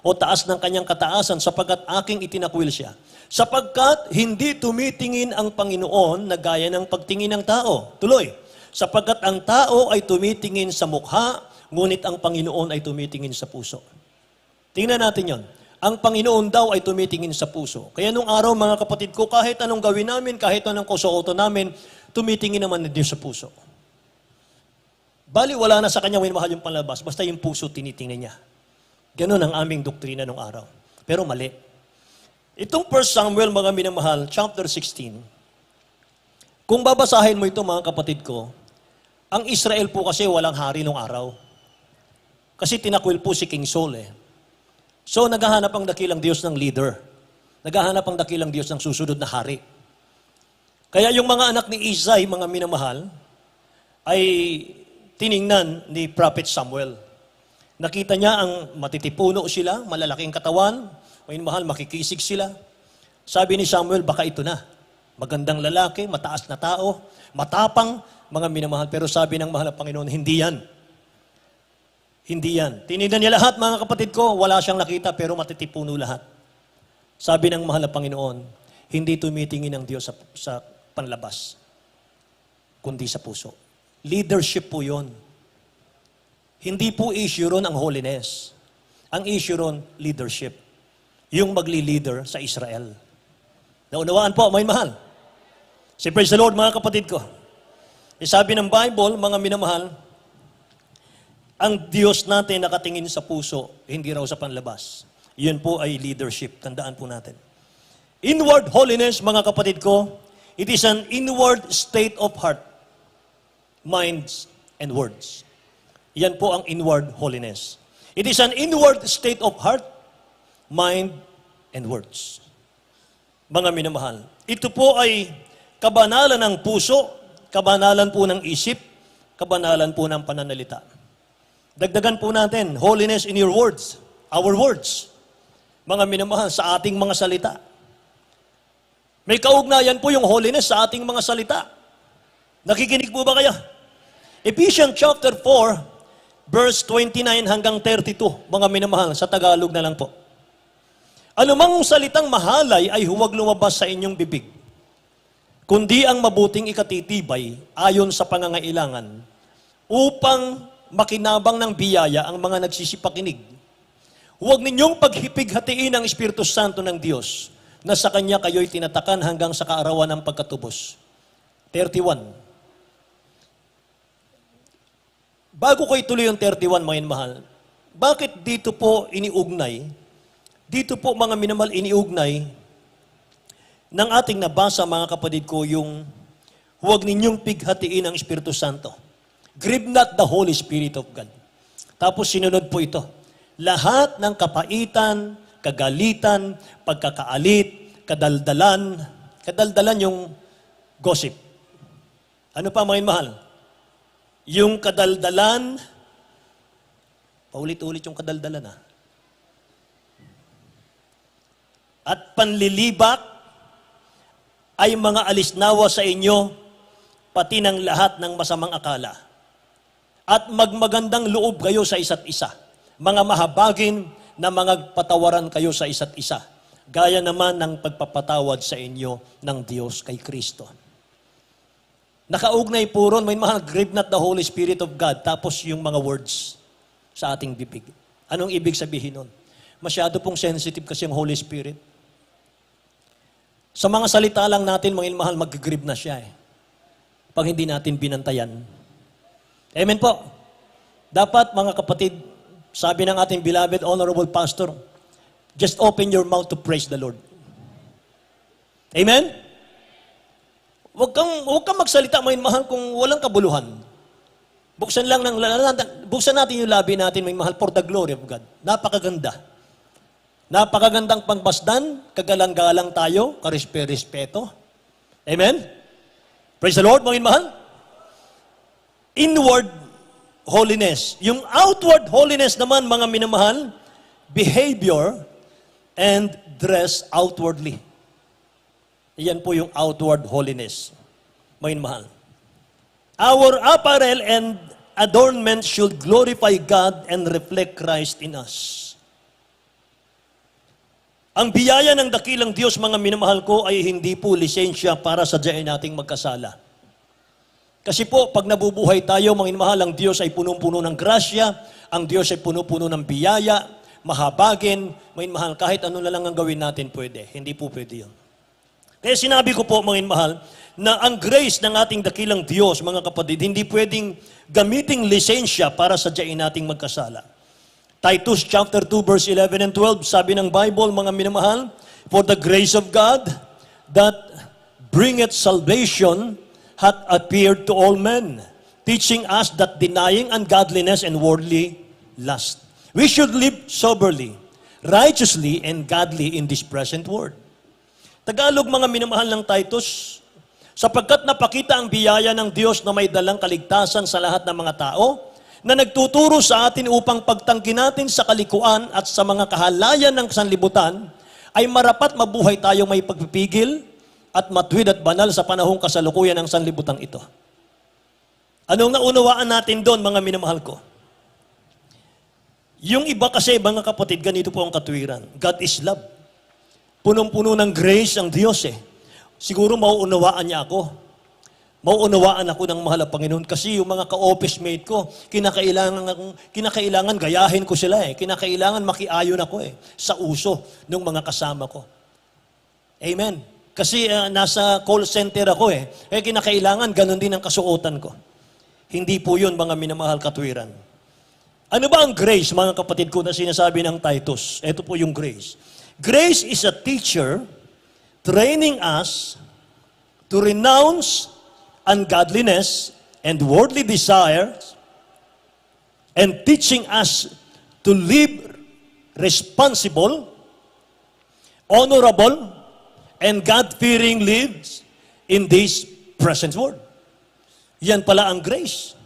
o taas ng kanyang kataasan sapagkat aking itinakwil siya. Sapagkat hindi tumitingin ang Panginoon na gaya ng pagtingin ng tao. Tuloy, sapagkat ang tao ay tumitingin sa mukha, ngunit ang Panginoon ay tumitingin sa puso. Tingnan natin yon. Ang Panginoon daw ay tumitingin sa puso. Kaya nung araw, mga kapatid ko, kahit anong gawin namin, kahit anong kusuoto namin, tumitingin naman na Diyos sa puso. Bali, wala na sa kanyang minamahal yung panlabas, basta yung puso tinitingnan niya. Ganon ang aming doktrina nung araw. Pero mali. Itong 1 Samuel, mga minamahal, chapter 16, kung babasahin mo ito, mga kapatid ko, ang Israel po kasi walang hari nung araw. Kasi tinakwil po si King Saul eh. So, naghahanap ang dakilang Diyos ng leader. Naghahanap ang dakilang Diyos ng susunod na hari. Kaya yung mga anak ni Isai, mga minamahal, ay tiningnan ni Prophet Samuel. Nakita niya ang matitipuno sila, malalaking katawan, may mahal, makikisig sila. Sabi ni Samuel, baka ito na. Magandang lalaki, mataas na tao, matapang, mga minamahal. Pero sabi ng mahal na Panginoon, hindi yan. Hindi yan. Tinignan niya lahat, mga kapatid ko, wala siyang nakita, pero matitipuno lahat. Sabi ng mahal na Panginoon, hindi tumitingin ang Diyos sa panlabas, kundi sa puso. Leadership po yun. Hindi po issue ron ang holiness. Ang issue ron, leadership. Yung magli-leader sa Israel. Naunawaan po, may mahal. Si praise the Lord, mga kapatid ko. Sabi ng Bible, mga minamahal, ang Diyos natin nakatingin sa puso, hindi raw sa panlabas. Yun po ay leadership. Tandaan po natin. Inward holiness, mga kapatid ko, it is an inward state of heart, minds, and words. Yan po ang inward holiness. It is an inward state of heart, mind, and words. Mga minamahal, ito po ay kabanalan ng puso, kabanalan po ng isip, kabanalan po ng pananalita. Dagdagan po natin, holiness in your words, our words. Mga minamahal, sa ating mga salita. May kaugnayan po yung holiness sa ating mga salita. Nakikinig po ba kayo? Ephesians chapter 4, verse 29 hanggang 32, mga minamahal, sa Tagalog na lang po. Anumang salitang mahalay ay huwag lumabas sa inyong bibig, kundi ang mabuting ikatitibay ayon sa pangangailangan, upang makinabang ng biyaya ang mga nagsisipakinig. Huwag ninyong paghipig-hatiin ang Espiritu Santo ng Diyos, na sa Kanya kayo'y tinatakan hanggang sa kaarawan ng pagkatubos. 31. Bago ko ituloy yung 31, mga mahal, bakit dito po iniugnay? Dito po, mga minamal, iniugnay ng ating nabasa, mga kapatid ko, yung huwag ninyong pighatiin ang Espiritu Santo. Grieve not the Holy Spirit of God. Tapos sinunod po ito. Lahat ng kapaitan, kagalitan, pagkakaalit, kadaldalan. Kadaldalan yung gossip. Ano pa, mga mahal? Yung kadaldalan, paulit-ulit yung kadaldalan At panlilibak ay mga alisnawa sa inyo pati ng lahat ng masamang akala. At magmagandang loob kayo sa isa't isa. Mga mahabagin na mga patawaran kayo sa isa't isa. Gaya naman ng pagpapatawad sa inyo ng Diyos kay Kristo. Nakaugnay po ron, may mahal, grieve not the Holy Spirit of God. Tapos yung mga words sa ating bibig. Anong ibig sabihin nun? Masyado pong sensitive kasi yung Holy Spirit. Sa mga salita lang natin, mga mahal, mag-grieve na siya eh. Pag hindi natin binantayan. Amen po. Dapat, mga kapatid, sabi ng ating beloved, honorable pastor, just open your mouth to praise the Lord. Amen? Huwag kang magsalita, mga mahal, kung walang kabuluhan. Buksan natin yung labi natin, mga mahal, for the glory of God. Napakaganda. Napakagandang pangbasdan, kagalang-galang tayo, karespe-respeto. Amen? Praise the Lord, mga mahal. Inward holiness. Yung outward holiness naman, mga minamahal, behavior and dress outwardly. Iyan po yung outward holiness. Mga mahal. Our apparel and adornment should glorify God and reflect Christ in us. Ang biyaya ng dakilang Diyos, mga minamahal ko, ay hindi po lisensya para sadyain nating magkasala. Kasi po, pag nabubuhay tayo, mga minamahal, ang Diyos ay punong-puno ng grasya, ang Diyos ay puno-puno ng biyaya, mahabagin, mga minamahal, kahit ano na lang ang gawin natin pwede. Hindi po pwede yun. Kaya sinabi ko po, mga minamahal, na ang grace ng ating dakilang Diyos, mga kapatid, hindi pwedeng gamiting lisensya para sadyain nating magkasala. Titus chapter 2 verse 11 and 12, sabi ng Bible, mga minamahal, for the grace of God that bringeth salvation hath appeared to all men, teaching us that denying ungodliness and worldly lust, we should live soberly, righteously, and godly in this present world. Tagalog, mga minamahal ng Titus, sapagkat napakita ang biyaya ng Diyos na may dalang kaligtasan sa lahat ng mga tao, na nagtuturo sa atin upang pagtanggi natin sa kalikuan at sa mga kahalayan ng sanlibutan, ay marapat mabuhay tayo may pagpipigil at matuwid at banal sa panahong kasalukuyan ng sanlibutan ito. Anong naunawaan natin doon, mga minamahal ko? Yung iba kasi, mga kapatid, ganito po ang katwiran. God is love. Punong-puno ng grace ang Diyos eh. Siguro mauunawaan niya ako. Mauunawaan ako ng mahal na Panginoon kasi yung mga ka-office mate ko, kinakailangan gayahin ko sila eh. Kinakailangan makiayon ako eh sa uso ng mga kasama ko. Amen. Kasi nasa call center ako eh. Kinakailangan ganun din ang kasuotan ko. Hindi po yun, mga minamahal katwiran. Ano ba ang grace, mga kapatid ko, na sinasabi ng Titus? Ito po yung grace. Grace is a teacher training us to renounce ungodliness and worldly desires and teaching us to live responsible, honorable, and God-fearing lives in this present world. Yan pala ang grace.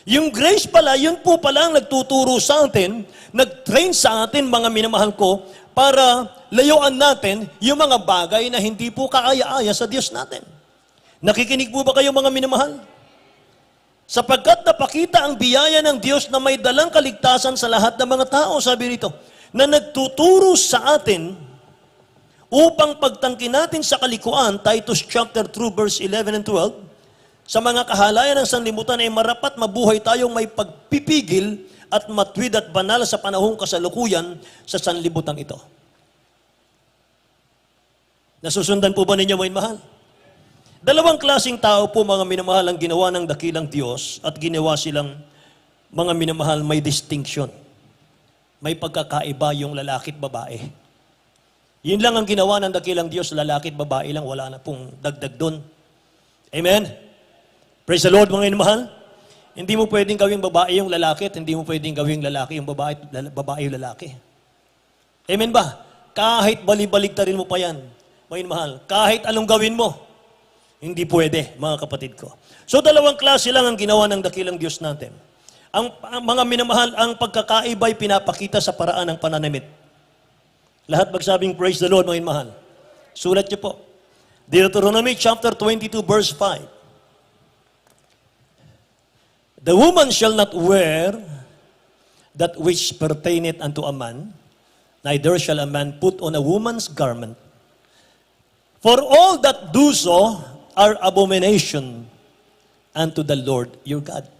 Yung grace pala, yun po pala ang nagtuturo sa atin, nag-train sa atin, mga minamahal ko, para layuan natin yung mga bagay na hindi po kaaya-aya sa Diyos natin. Nakikinig po ba kayo, mga minamahal? Sapagkat napakita ang biyaya ng Diyos na may dalang kaligtasan sa lahat ng mga tao, sabi rito, na nagtuturo sa atin upang pagtangkin natin sa kalikuan, Titus chapter 2 verse 11 and 12, sa mga kahalayan ng sanlibutan ay marapat mabuhay tayong may pagpipigil at matwid at banal sa panahong kasalukuyan sa sanlibutan ito. Nasusundan po ba ninyo, mga mahal? Dalawang klaseng tao po, mga minamahal, ang ginawa ng dakilang Diyos at ginawa silang, mga minamahal, may distinction. May pagkakaiba yung lalaki at babae. Yun lang ang ginawa ng dakilang Diyos, lalaki at babae lang, wala na pong dagdag doon. Amen? Praise the Lord, mga minamahal. Hindi mo pwedeng gawing babae yung lalaki at hindi mo pwedeng gawing lalaki yung babae yung lalaki. Amen ba? Kahit balibaligtarin mo pa yan, mga minamahal, kahit anong gawin mo, hindi pwede, mga kapatid ko. So, dalawang klase lang ang ginawa ng dakilang Diyos natin. Ang mga minamahal, ang pagkakaiba ay pinapakita sa paraan ng pananamit. Lahat magsabing, praise the Lord, mga minamahal. Sulat niyo po. Deuteronomy chapter 22, verse 5. The woman shall not wear that which pertaineth unto a man, neither shall a man put on a woman's garment. For all that do so are abomination unto the Lord your God.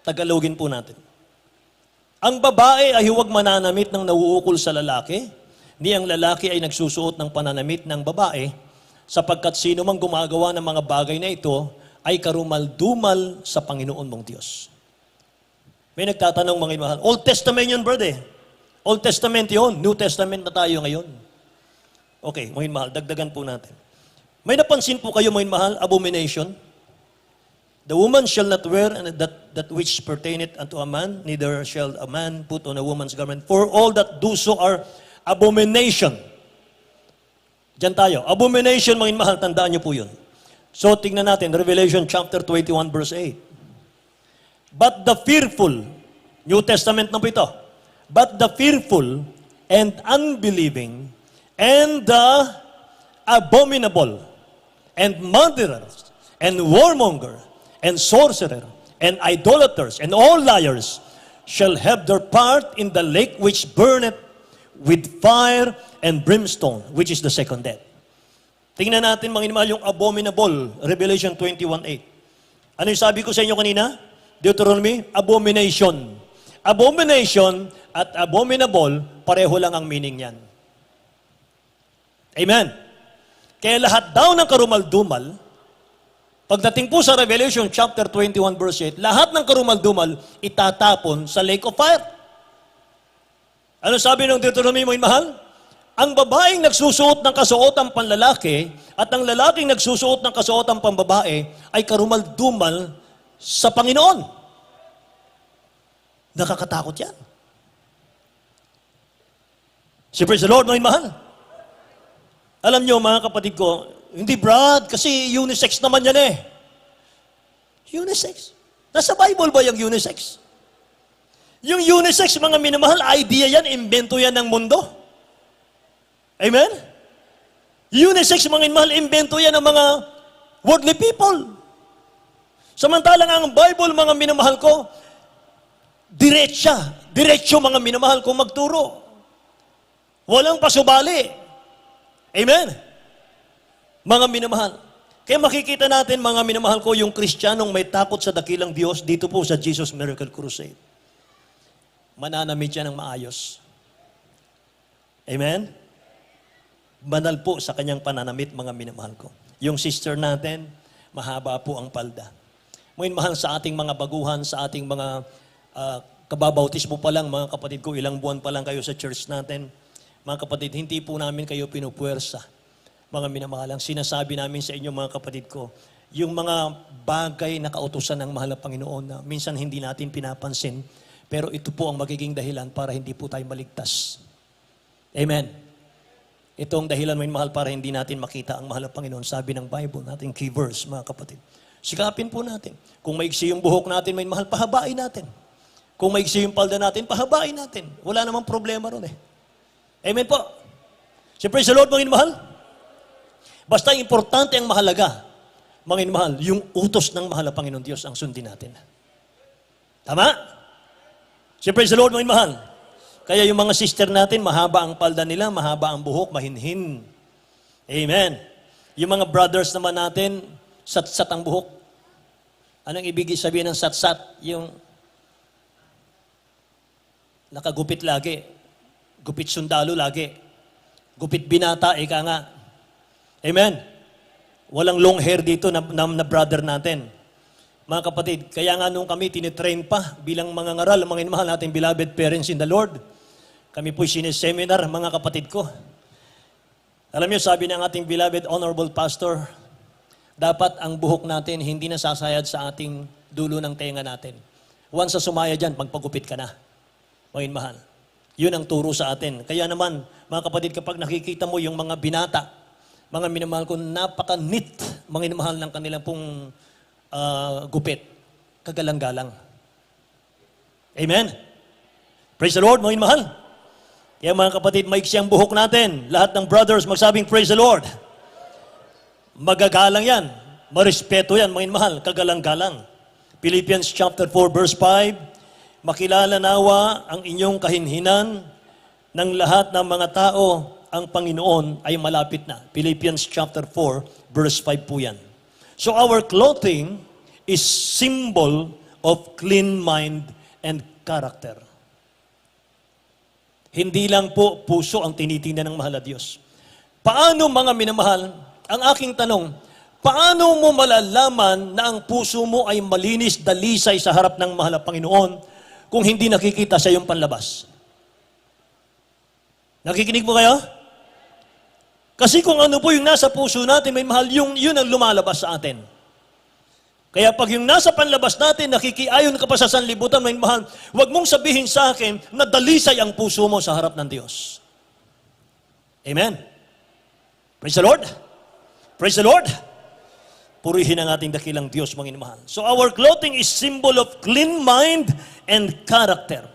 Tagalogin po natin. Ang babae ay huwag mananamit ng nauukol sa lalaki, ni ang lalaki ay nagsusuot ng pananamit ng babae, sapagkat sino mang gumagawa ng mga bagay na ito ay karumal-dumal sa Panginoon mong Diyos. May nagtatanong mga mahal, Old Testament yun, brother. Old Testament yun. New Testament na tayo ngayon. Okay, mga mahal, dagdagan po natin. May napansin po kayo, mga mahal, abomination? The woman shall not wear that which pertaineth unto a man, neither shall a man put on a woman's garment. For all that do so are abomination. Diyan tayo. Abomination, mga mahal, tandaan niyo po yun. So, tingnan natin, Revelation chapter 21, verse 8. But the fearful, New Testament na po ito, but the fearful and unbelieving and the abominable and murderers and warmonger and sorcerer and idolaters and all liars shall have their part in the lake which burneth with fire and brimstone, which is the second death. Tingnan natin mga mahal yung abominable, Revelation 21:8. Ano yung sabi ko sa inyo kanina? Deuteronomy, abomination. Abomination at abominable, pareho lang ang meaning yan. Amen. Kaya lahat daw ng karumal-dumal, pagdating po sa Revelation chapter 21 verse 8, lahat ng karumal-dumal itatapon sa lake of fire. Ano sabi ng Deuteronomy, mga mahal? Ang babaeng nagsusuot ng kasuotang panlalaki at ang lalaking nagsusuot ng kasuotang pambabae ay karumal-dumal sa Panginoon. Nakakatakot yan. Si praise the Lord, mga mahal. Alam nyo, mga kapatid ko, hindi Brad, kasi unisex naman yan eh. Unisex? Nasa Bible ba yung unisex? Yung unisex, mga minamahal, idea yan, invento yan ng mundo. Amen? Unisex, mga minamahal, invento yan ng mga worldly people. Samantalang ang Bible, mga minamahal ko, diretso mga minamahal ko magturo. Walang pasubali. Amen? Mga minamahal. Kaya makikita natin, mga minamahal ko, yung Kristiyanong may takot sa dakilang Diyos dito po sa Jesus Miracle Crusade. Mananamit siya ng maayos. Amen? Banal po sa kanyang pananamit, mga minamahal ko. Yung sister natin, mahaba po ang palda. Mga mahal sa ating mga baguhan, sa ating mga kababautismo pa lang, mga kapatid ko, ilang buwan pa lang kayo sa church natin. Mga kapatid, hindi po namin kayo pinupuwersa. Mga minamahalang, sinasabi namin sa inyo, mga kapatid ko, yung mga bagay na kautusan ng mahal na Panginoon na minsan hindi natin pinapansin, pero ito po ang magiging dahilan para hindi po tayo maligtas. Amen. Ito ang dahilan, may mahal, para hindi natin makita ang mahal na Panginoon. Sabi ng Bible, nating key verse, mga kapatid. Sikapin po natin. Kung maigsi yung buhok natin, may mahal, pahabain natin. Kung maigsi yung palda natin, pahabain natin. Wala namang problema ron eh. Amen po. So praise the Lord, mga mahal. Basta importante ang mahalaga, mga mahal, yung utos ng mahal na Panginoon Diyos ang sundin natin. Tama? So praise the Lord, mga mahal. Kaya yung mga sister natin, mahaba ang palda nila, mahaba ang buhok, mahinhin. Amen. Yung mga brothers naman natin, sat-sat ang buhok. Anong ibig sabihin ng sat-sat? Yung nakagupit lagi. Gupit sundalo lagi. Gupit binata, ika nga. Amen? Walang long hair dito na brother natin. Mga kapatid, kaya nga nung kami tinitrain pa bilang mga ngaral, mga inmahal natin, beloved parents in the Lord, kami po'y sineseminar, mga kapatid ko. Alam niyo, sabi ng ating beloved honorable pastor, dapat ang buhok natin hindi nasasayad sa ating dulo ng tenga natin. Once sa sumaya dyan, magpagupit ka na. Mga inmahal. Yun ang turo sa atin. Kaya naman, mga kapatid, kapag nakikita mo yung mga binata, mga minamahal ko, napaka-neat, mga minamahal ng kanilang pong gupit. Kagalang-galang. Amen? Praise the Lord, mga minamahal. Kaya mga kapatid, maiksi ang buhok natin. Lahat ng brothers magsabing, praise the Lord. Magagalang yan. Marespeto yan, mga minamahal. Kagalang-galang. Philippians chapter 4 verse 5, makilala nawa ang inyong kahinhinan ng lahat ng mga tao, ang Panginoon ay malapit na. Philippians chapter 4 verse 5 po yan. So our clothing is symbol of clean mind and character. Hindi lang po puso ang tinitingnan ng mahal na Diyos. Paano mga minamahal, ang aking tanong, paano mo malalaman na ang puso mo ay malinis, dalisay sa harap ng mahal na Panginoon kung hindi nakikita sa iyong panlabas? Nakikinig mo kayo? Kasi kung ano po yung nasa puso natin, may mahal, yun ang lumalabas sa atin. Kaya pag yung nasa panlabas natin, nakikiayon ka pa sa sanlibutan, may mahal, huwag mong sabihin sa akin na dalisay ang puso mo sa harap ng Diyos. Amen. Praise the Lord. Praise the Lord. Purihin ang ating dakilang Diyos, mga inamahal. So our clothing is symbol of clean mind and character.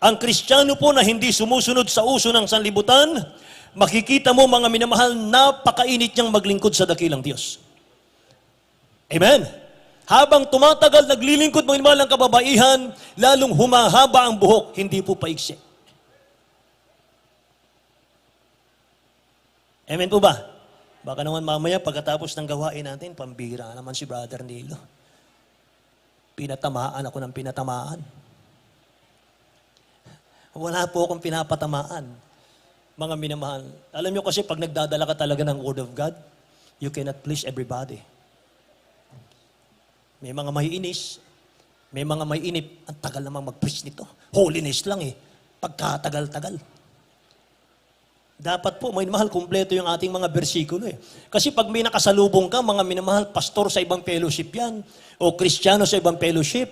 Ang Kristiyano po na hindi sumusunod sa uso ng sanlibutan, makikita mo mga minamahal, napakainit niyang maglingkod sa dakilang Diyos. Amen. Habang tumatagal, naglilingkod mga minamahal ng kababaihan, lalong humahaba ang buhok, hindi po paiksi. Amen po ba? Baka naman mamaya pagkatapos ng gawain natin, pambira naman si Brother Nilo. Pinatamaan ako ng pinatamaan. Wala po akong pinapatamaan, mga minamahal. Alam nyo kasi pag nagdadala ka talaga ng Word of God, you cannot please everybody. May mga maiinis, may mga maiinip, ang tagal namang mag-preach nito. Holiness lang eh, pagkatagal-tagal. Dapat po, mga minamahal, kumpleto yung ating mga bersikulo eh. Kasi pag may nakasalubong ka, mga minamahal, pastor sa ibang fellowship yan, o Kristiyano sa ibang fellowship,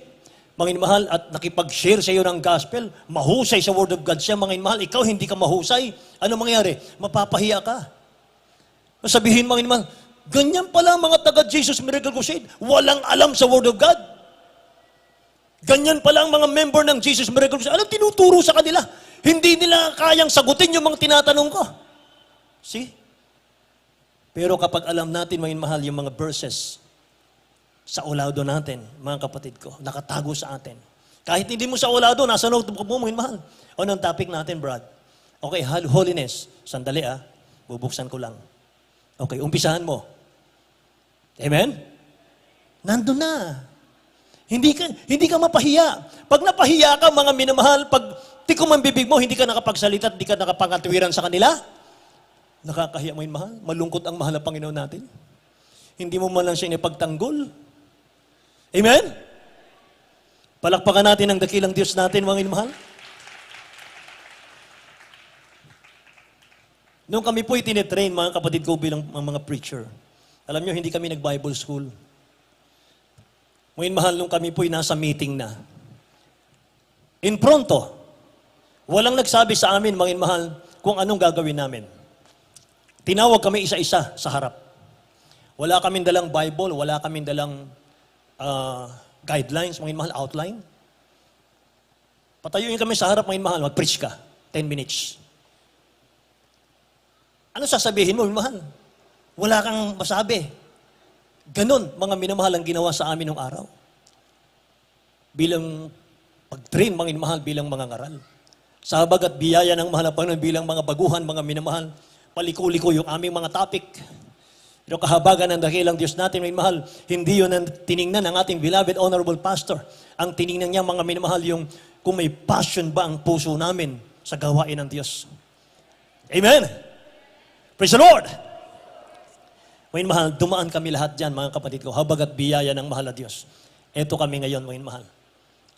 mga inamahal, at nakipag-share sa iyo ng gospel, mahusay sa Word of God siya, mga inamahal, ikaw hindi ka mahusay, ano mangyari? Mapapahiya ka. Sabihin, mga inamahal, ganyan pala mga taga-Jesus Miracle Crusade, walang alam sa Word of God. Ganyan pala ang mga member ng Jesus Miracle Crusade, anong tinuturo sa kanila? Hindi nila kayang sagutin yung mga tinatanong ko. See? Pero kapag alam natin, mga inamahal, yung mga verses, sa ulado natin, mga kapatid ko, nakatago sa atin. Kahit hindi mo sa ulado, nasa notebook mo, mga mahal. O nang topic natin, Brad? Okay, holiness. Sandali bubuksan ko lang. Okay, umpisahan mo. Amen? Nandun na. Hindi ka mapahiya. Pag napahiya ka, mga minamahal, pag tikom ang bibig mo, hindi ka nakapagsalita, hindi ka nakapangatuwiran sa kanila, nakakahiya mo yun, mahal. Malungkot ang mahal na Panginoon natin. Hindi mo man lang siya inipagtanggol. Amen? Palakpakan natin ang dakilang Diyos natin, mga inamahal. Nung kami po itinetrain, mga kapatid ko bilang mga preacher, alam nyo, hindi kami nag-Bible school. Mga inamahal, nung kami po nasa meeting na, in pronto, walang nagsabi sa amin, mga inamahal, kung anong gagawin namin. Tinawag kami isa-isa sa harap. Wala kaming dalang Bible, wala kaming dalang guidelines, mga mahal, outline. Patayuin kami sa harap, mga mahal, mag-preach ka. 10 minutes. Ano sasabihin mo, mga mahal? Wala kang masabi. Ganon, mga minamahal ang ginawa sa amin nung araw. Bilang pag-train, mga minamahal, bilang mga ngaral. Sabag at biyaya ng mahal na Panginoon bilang mga baguhan, mga minamahal, paliko-liko yung aming mga topic. Pero kahabagan ng dakilang Diyos natin, may mahal, hindi yun ang tiningnan ng ating beloved, honorable pastor. Ang tiningnan niya, mga minamahal, yung kung may passion ba ang puso namin sa gawain ng Diyos. Amen! Praise the Lord! May mahal, dumaan kami lahat dyan, mga kapatid ko, habag at biyaya ng mahal na Diyos. Eto kami ngayon, mga mahal.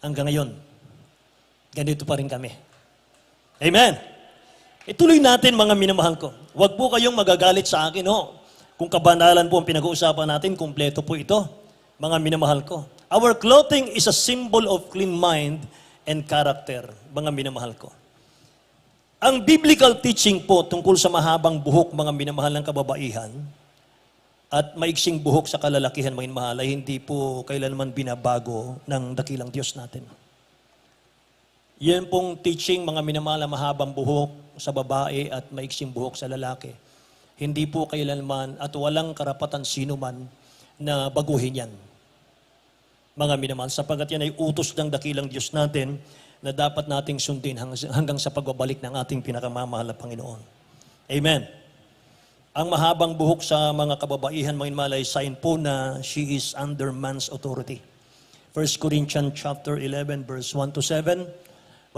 Hanggang ngayon, ganito pa rin kami. Amen! Ituloy natin, mga minamahal ko. Huwag po kayong magagalit sa akin, ho. Kung kabanalan po ang pinag-uusapan natin, kumpleto po ito, mga minamahal ko. Our clothing is a symbol of clean mind and character, mga minamahal ko. Ang biblical teaching po tungkol sa mahabang buhok, mga minamahal ng kababaihan, at maiksing buhok sa kalalakihan, mga minamahal, ay hindi po kailanman binabago ng dakilang Diyos natin. Yan pong teaching, mga minamahal, na mahabang buhok sa babae at maiksing buhok sa lalaki. Hindi po kailanman at walang karapatan sino man na baguhin yan. mga minamahal, sapagat yan ay utos ng dakilang Diyos natin na dapat nating sundin hanggang sa pagbabalik ng ating pinakamamahal na Panginoon. Amen. Ang mahabang buhok sa mga kababaihan, mga minamahal, ay sign po na she is under man's authority. 1 Corinthians chapter 11, verse 1 to 7.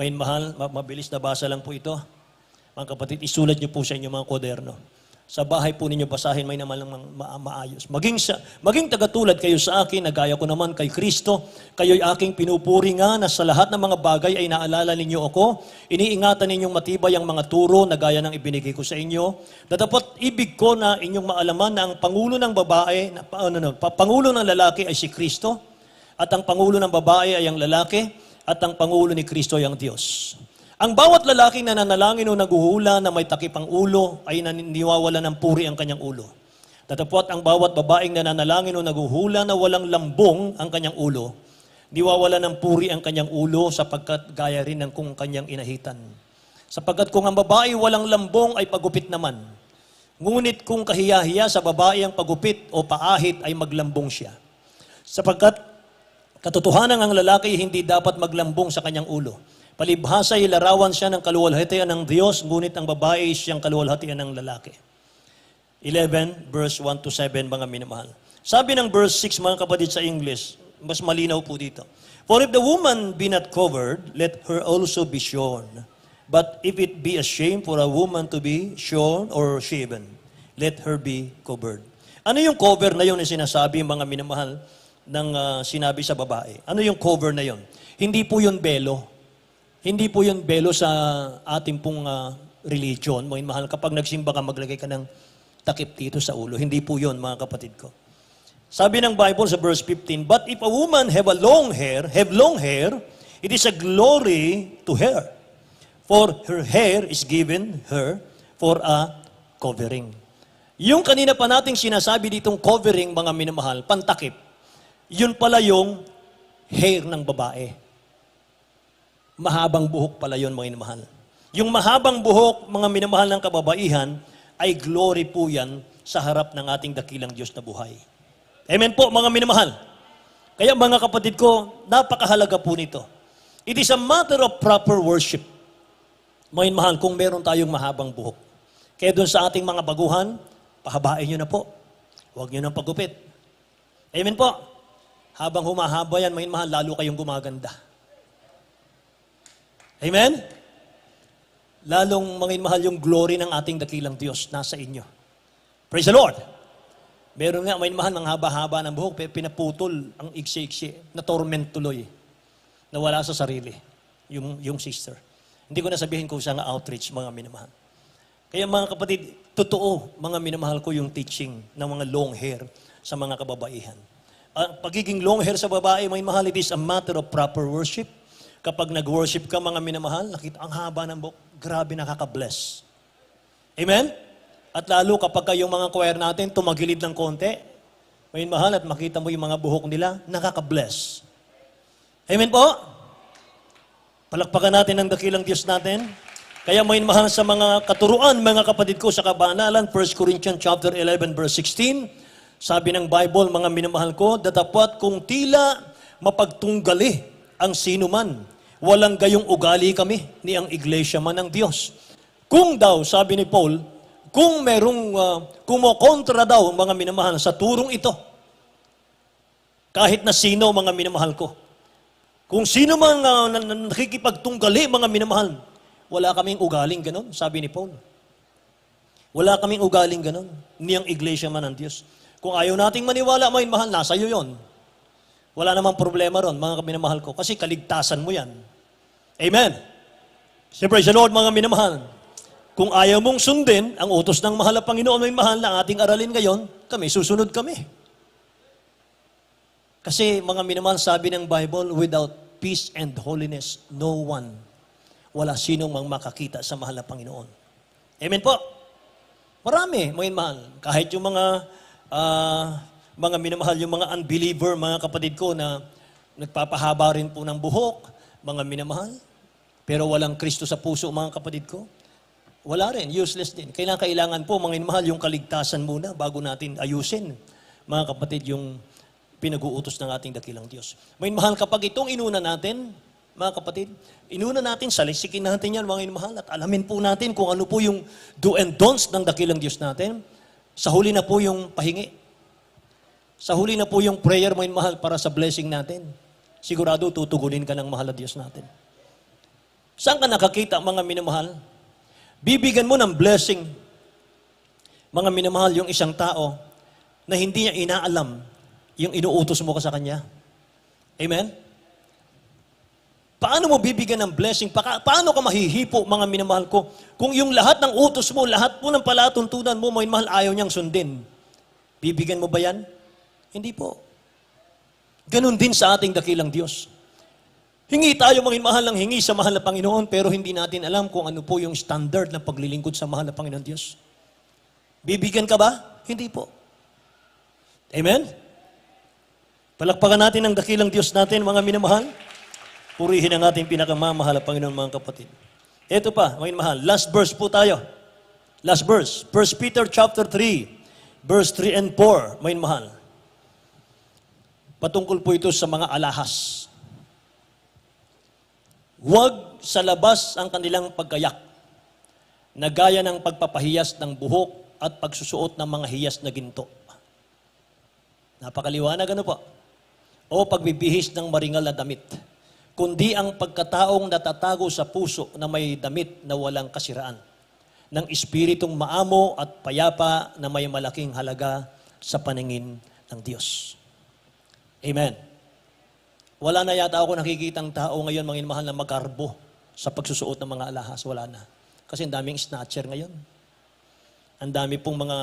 Mga minamahal, mabilis na basa lang po ito. Mga kapatid, isulat niyo po sa inyong mga kwaderno. Sa bahay po ninyo basahin, may naman lang maayos. Maging tagatulad kayo sa akin, na gaya ko naman kay Kristo. Kayo'y aking pinupuri nga na sa lahat ng mga bagay ay naalala ninyo ako. Iniingatan ninyong matibay ang mga turo na gaya ng ibinigay ko sa inyo. Datapot ibig ko na inyong maalaman na ang pangulo ng babae, pangulo ng lalaki ay si Kristo, at ang pangulo ng babae ay ang lalaki, at ang pangulo ni Kristo ay ang Diyos. Ang bawat lalaking nananalangin o naguhula na may takip ang ulo ay naniwawala ng puri ang kanyang ulo. Datapot ang bawat babaeng nananalangin o naguhula na walang lambong ang kanyang ulo, niwawala ng puri ang kanyang ulo sapagkat gaya rin ng kung kanyang inahitan. Sapagkat kung ang babae walang lambong ay pagupit naman. Ngunit kung kahiya-hiya sa babae ang pagupit o paahit ay maglambong siya. Sapagkat katotohanan ang lalaki hindi dapat maglambong sa kanyang ulo. Palibhasa ay larawan siya ng kaluwalhatian ng Diyos, ngunit ang babae siyang kaluwalhatian ng lalaki. 11, verse 1 to 7, mga minamahal. Sabi ng verse 6, mga kapatid, sa English, mas malinaw po dito. For if the woman be not covered, let her also be shorn. But if it be a shame for a woman to be shorn or shaven, let her be covered. Ano yung cover na yun na sinasabi, mga minamahal, ng sinabi sa babae? Ano yung cover na yun? Hindi po yun belo. Hindi po yun belo sa ating pong religion. Mga mahal, kapag nagsimba ka, maglagay ka ng takip dito sa ulo. Hindi po yun, mga kapatid ko. Sabi ng Bible sa verse 15, but if a woman have long hair, it is a glory to her. For her hair is given her for a covering. Yung kanina pa nating sinasabi ditong covering, mga minamahal, pantakip, yun pala yung hair ng babae. Mahabang buhok pala yun, mga minamahal. Yung mahabang buhok, mga minamahal ng kababaihan, ay glory po yan sa harap ng ating dakilang Diyos na buhay. Amen po, mga minamahal. Kaya mga kapatid ko, napakahalaga po nito. It is a matter of proper worship. Mga minamahal, kung meron tayong mahabang buhok. Kaya doon sa ating mga baguhan, pahabain nyo na po. Huwag nyo nang pagupit. Amen po. Habang humahaba yan, mga minamahal, lalo kayong gumaganda. Amen? Lalong mahal yung glory ng ating dakilang Diyos nasa inyo. Praise the Lord! Meron nga, mahal ng haba-haba ng buhok, pinaputol ang iksi-iksi, na torment tuloy, nawala sa sarili, yung sister. Hindi ko na sabihin kung saan outreach, mga minamahal. Kaya mga kapatid, totoo, mga minamahal ko yung teaching ng mga long hair sa mga kababaihan. Pagiging long hair sa babae, mga mahal, it is a matter of proper worship. Kapag nag-worship ka, mga minamahal, nakita ang haba ng buhok, grabe nakaka-bless. Amen? At lalo kapag yung mga choir natin tumagilid ng konti, may mahal at makita mo yung mga buhok nila, nakaka-bless. Amen po? Palakpakan natin ang dakilang Diyos natin. Kaya may mahal sa mga katuruan, mga kapatid ko sa kabanalan, 1 Corinthians chapter 11, verse 16, sabi ng Bible, mga minamahal ko, datapot kung tila mapagtunggali ang sino man, walang gayong ugali kami, ni ang iglesia man ng Diyos. Kung daw, sabi ni Paul, kung merong kumokontra daw, mga minamahal, sa turong ito, kahit na sino, mga minamahal ko, kung sino man nakikipagtunggali, mga minamahal, wala kaming ugaling ganon, sabi ni Paul. Wala kaming ugaling ganon, ni ang iglesia man ng Diyos. Kung ayaw nating maniwala, mga minamahal, nasa iyo yon. Wala namang problema ron, mga minamahal ko, kasi kaligtasan mo yan. Amen. Praise the Lord, mga minamahal. Kung ayaw mong sundin ang utos ng mahal na Panginoon, may mahal na ating aralin ngayon, kami, susunod kami. Kasi, mga minamahal, sabi ng Bible, without peace and holiness, no one, wala sinong mang makakita sa mahal na Panginoon. Amen po. Marami, mga minamahal. Kahit yung mga minamahal, yung mga unbeliever, mga kapatid ko na nagpapahaba rin po ng buhok, mga minamahal. Pero walang Kristo sa puso, mga kapatid ko. Wala rin, useless din. Kailangan po, mga minamahal, yung kaligtasan muna bago natin ayusin, mga kapatid, yung pinag-uutos ng ating dakilang Diyos. May mahal, kapag itong inuna natin, mga kapatid, inuna natin, salisikin natin yan, mga mahal, at alamin po natin kung ano po yung do and don'ts ng dakilang Diyos natin. Sa huli na po yung pahingi. Sa huli na po yung prayer, mga mahal, para sa blessing natin. Sigurado tutugunin ka ng mahal na Diyos natin. Saan ka nakakita, mga minamahal? Bibigyan mo ng blessing, mga minamahal, yung isang tao na hindi niya inaalam yung inuutos mo ka sa kanya. Amen? Paano mo bibigyan ng blessing? Paano ka mahihipo, mga minamahal ko, kung yung lahat ng utos mo, lahat po ng palatuntunan mo, mga minamahal, ayaw niyang sundin? Bibigyan mo ba yan? Hindi po. Ganon din sa ating dakilang Diyos. Hingi tayo, mga mahal, ng hingi sa mahal na Panginoon, pero hindi natin alam kung ano po yung standard ng paglilingkod sa mahal na Panginoon Diyos. Bibigyan ka ba? Hindi po. Amen? Palakpakan natin ang dakilang Diyos natin, mga minamahal. Purihin ang ating pinakamamahal na Panginoon, mga kapatid. Ito pa, mga minamahal. Last verse po tayo. Last verse. 1 Peter chapter 3, verse 3 and 4, mga minamahal. Patungkol po ito sa mga alahas. Huwag sa labas ang kanilang paggayak, na gaya ng pagpapahiyas ng buhok at pagsusuot ng mga hiyas na ginto. Napakaliwanag, ano po? O pagbibihis ng maringal na damit, kundi ang pagkataong natatago sa puso na may damit na walang kasiraan, ng espiritong maamo at payapa na may malaking halaga sa paningin ng Diyos. Amen. Wala na yata ako nakikitang tao ngayon, mga mahal, na magarbo sa pagsusuot ng mga alahas. Wala na. Kasi ang daming snatcher ngayon. Ang dami pong mga,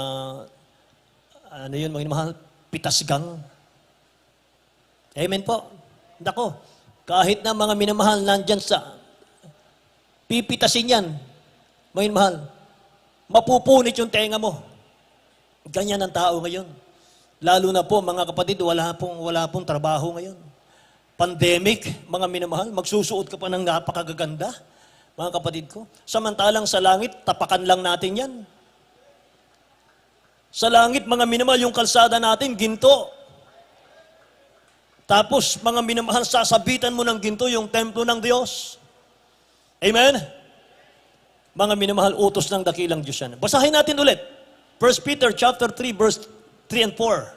mga mahal, pitasgang. Amen po. Nako, kahit na mga minamahal nandyan sa pipitasin yan, mga mahal, mapupunit yung tenga mo. Ganyan ang tao ngayon. Lalo na po, mga kapatid, wala pong trabaho ngayon. Pandemic, mga minamahal, magsusuot ka pa ng napakagaganda, mga kapatid ko. Samantalang sa langit, tapakan lang natin yan. Sa langit, mga minamahal, yung kalsada natin, ginto. Tapos, mga minamahal, sasabitan mo ng ginto yung templo ng Diyos. Amen? Mga minamahal, utos ng dakilang Diyos yan. Basahin natin ulit. 1 Peter chapter 3, verse 3 and 4.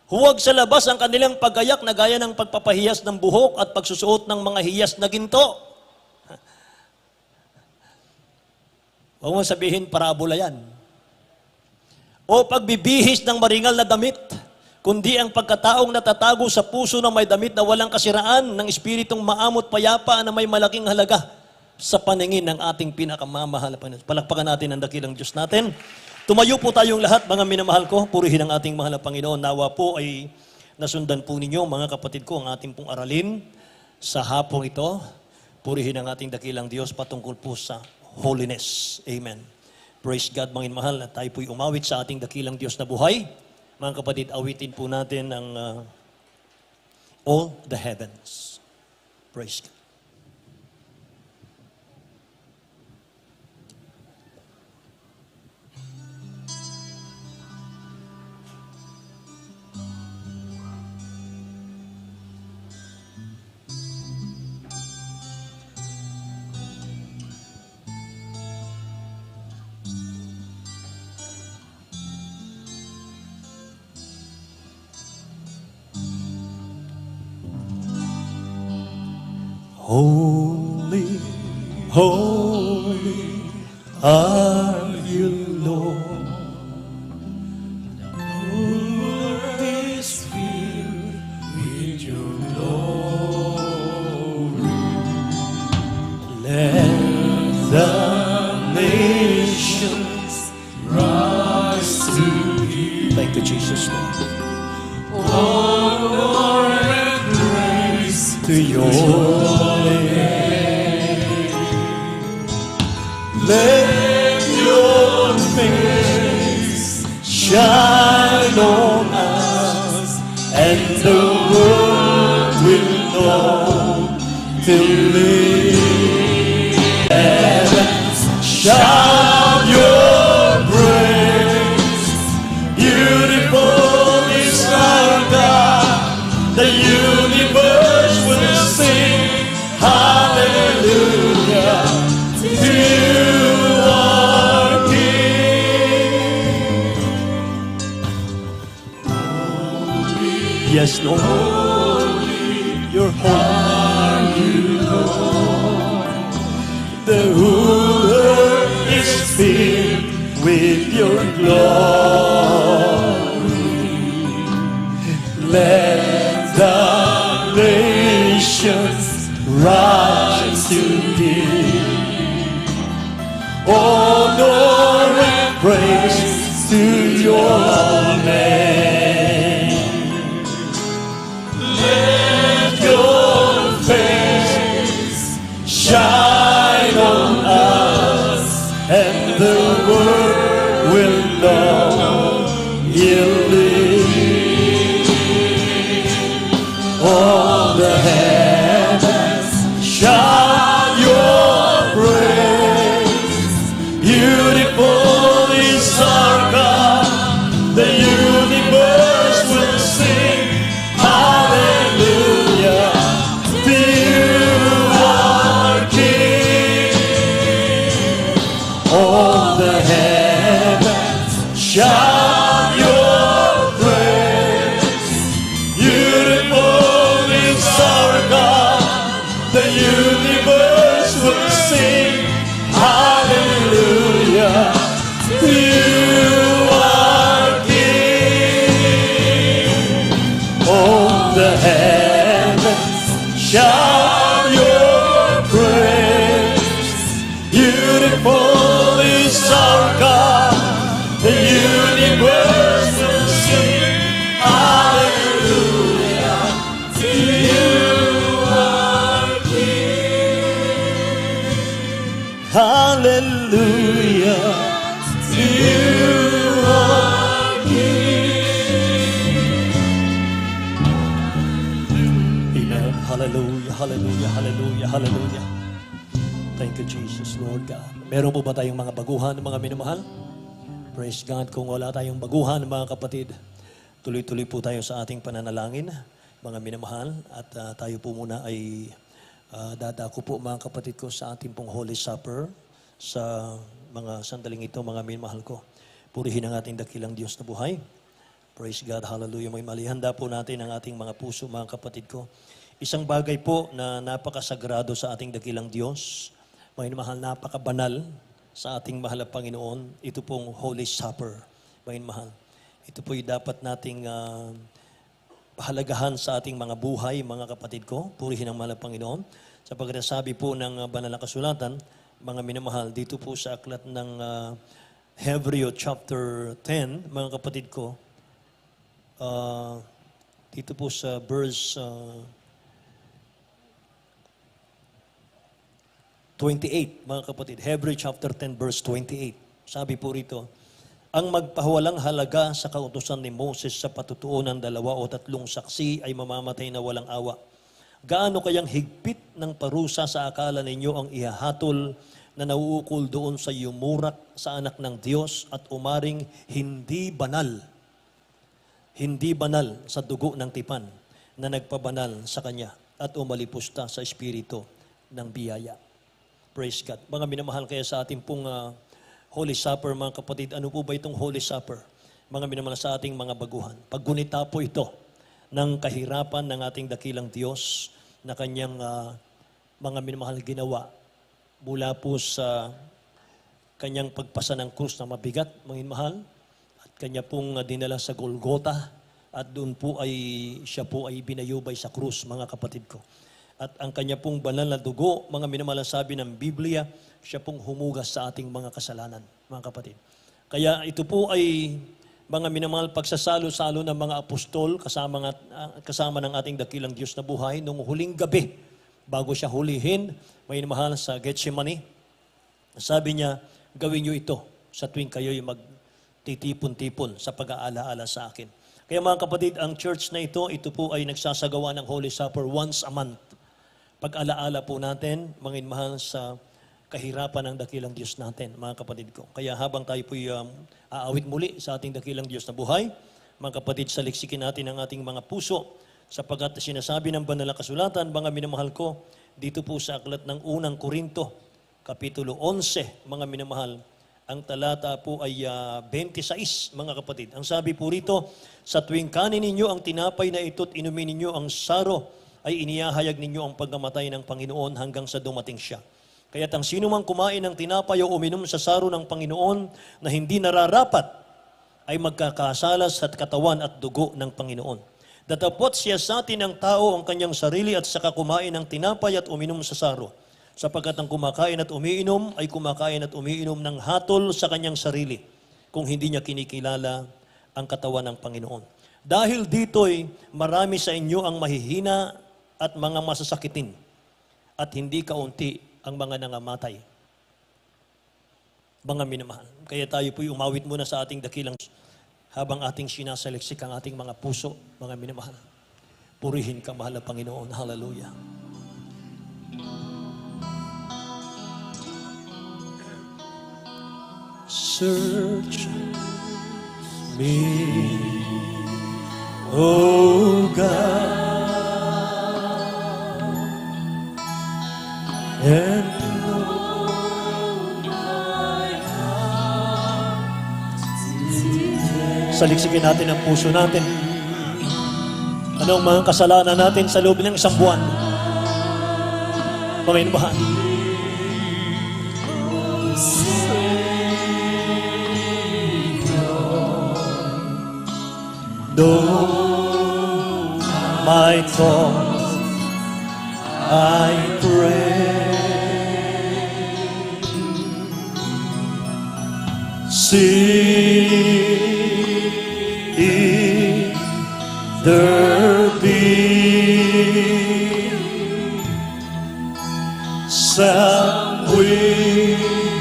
Huwag sa labas ang kanilang paggayak na gaya ng pagpapahiyas ng buhok at pagsusuot ng mga hiyas na ginto. Huwag mo sabihin, parabola yan. O pagbibihis ng maringal na damit, kundi ang pagkataong natatago sa puso ng may damit na walang kasiraan, ng espiritong maamot payapa na may malaking halaga sa paningin ng ating pinakamamahal na Panginoon. Palakpakan natin ang dakilang Diyos natin. Tumayo po tayong lahat, mga minamahal ko. Purihin ang ating mahal na Panginoon. Nawa po ay nasundan po ninyo, mga kapatid ko, ang ating pong aralin sa hapong ito. Purihin ang ating dakilang Diyos patungkol po sa holiness. Amen. Praise God, mga mahal, at tayo po'y umawit sa ating dakilang Diyos na buhay. Mga kapatid, awitin po natin ang all the heavens. Praise God. Holy, holy are you, Lord. The whole earth is filled with your glory. Let the nations rise to thee. Thank you, Jesus, Lord. Honor and praise to your let your face shine on us, and the world will know to live. Heavens shout your praise. Beautiful is our God. Yes, Lord. You're holy. The whole earth is filled with your glory. Let the nations rise to thee. Honor and praise to your name. Let your face shine on us, and the world will know you live. All the heavens shout your praise. Beautiful is our God. The universe will sing hallelujah to you, our King. All the heavens shout your praise. Beautiful is our God. The universe will sing hallelujah to you, our King. Oh, the heavens shout your praise. Beautiful is our God. The universe will sing hallelujah to you, our King. Hallelujah to you, our King. Amen. Hallelujah, hallelujah, hallelujah, hallelujah. Thank you, Jesus, Lord God. Meron po ba tayong mga baguhan, mga minamahal? Praise God. Kung wala tayong baguhan, mga kapatid, tuloy-tuloy po tayo sa ating pananalangin, mga minamahal. At tayo po muna ay dadako po, mga kapatid ko, sa ating pong Holy Supper sa mga sandaling ito, mga minamahal ko. Purihin ang ating dakilang Diyos na buhay. Praise God. Hallelujah. May malihanda po natin ang ating mga puso, mga kapatid ko. Isang bagay po na napakasagrado sa ating dakilang Diyos, mga minamahal, napakabanal sa ating mahal na Panginoon, ito pong Holy Supper, mga minamahal. Ito po'y dapat nating pahalagahan sa ating mga buhay, mga kapatid ko. Purihin ang mahal na Panginoon. Sapagkat sabi po ng banal na kasulatan, mga minamahal, dito po sa aklat ng Hebreo chapter 10, mga kapatid ko, dito po sa verse 28, mga kapatid. Hebreo chapter 10, verse 28. Sabi po rito, ang magpawalang halaga sa kautusan ni Moses sa patutuo ng 2 o 3 saksi ay mamamatay na walang awa. Gaano kayang higpit ng parusa sa akala ninyo ang ihahatol na nauukol doon sa yumurak sa anak ng Diyos at umaring hindi banal sa dugo ng tipan na nagpabanal sa Kanya at umalipusta sa Espiritu ng biyaya. Praise God. Mga minamahal, kaya sa ating pong Holy Supper, mga kapatid, ano po ba itong Holy Supper? Mga minamahal, sa ating mga baguhan. Paggunita po ito ng kahirapan ng ating dakilang Diyos na Kanyang mga minamahal ginawa mula po sa Kanyang pagpasa ng krus na mabigat, mga minamahal, at Kanya pong dinala sa Golgota, at doon po ay siya po ay binayubay sa krus, mga kapatid ko. At ang Kanya pong banal na dugo, mga minamahal, sabi ng Biblia, siya pong humugas sa ating mga kasalanan, mga kapatid. Kaya ito po ay mga minamahal pagsasalo-salo ng mga apostol kasama ng ating dakilang Diyos na buhay nung huling gabi bago siya hulihin, mga minamahal, sa Gethsemane. Sabi niya, gawin niyo ito sa tuwing kayo'y magtitipon-tipon sa pag-aalaala sa akin. Kaya mga kapatid, ang church na ito po ay nagsasagawa ng Holy Supper once a month. Pag-alaala po natin, mga minamahal, sa kahirapan ng dakilang Diyos natin, mga kapatid ko. Kaya habang tayo po'y aawit muli sa ating dakilang Diyos na buhay, mga kapatid, saliksikin natin ang ating mga puso, sapagkat sinasabi ng banal na kasulatan, mga minamahal ko, dito po sa aklat ng unang Korinto, Kapitulo 11, mga minamahal, Ang talata po ay 26, mga kapatid. Ang sabi po rito, sa tuwing kanin ninyo ang tinapay na ito't inumin ninyo ang saro, ay inihahayag ninyo ang pagkamatay ng Panginoon hanggang sa dumating siya. Kaya't ang sino mang kumain ng tinapay o uminom sa saro ng Panginoon na hindi nararapat, ay magkakasala sa katawan at dugo ng Panginoon. Datapot siya sa atin ng tao ang kanyang sarili at saka kumain ng tinapay at uminom sa saro. Sapagkat ang kumakain at umiinom ay kumakain at umiinom ng hatol sa kanyang sarili kung hindi niya kinikilala ang katawan ng Panginoon. Dahil dito'y marami sa inyo ang mahihina at mga masasakitin at hindi kaunti ang mga nangamatay. Mga minamahal. Kaya tayo po'y umawit muna sa ating dakilang habang ating sinasaliksik ang ating mga puso, mga minamahal. Purihin ka, mahal na Panginoon. Hallelujah. Search me, O God, and saliksikin natin ang puso natin. Anong mga kasalanan natin sa loob ng isang buwan? Panginoon, know my thoughts, I pray. See if there be some wicked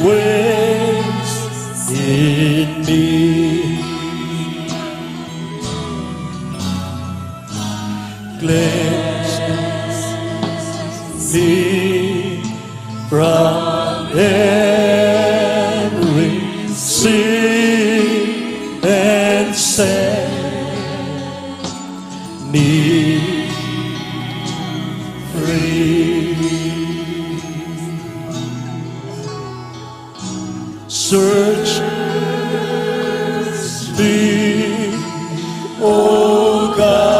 ways in me. Cleanse me from every sin and set me free. Search me, O God,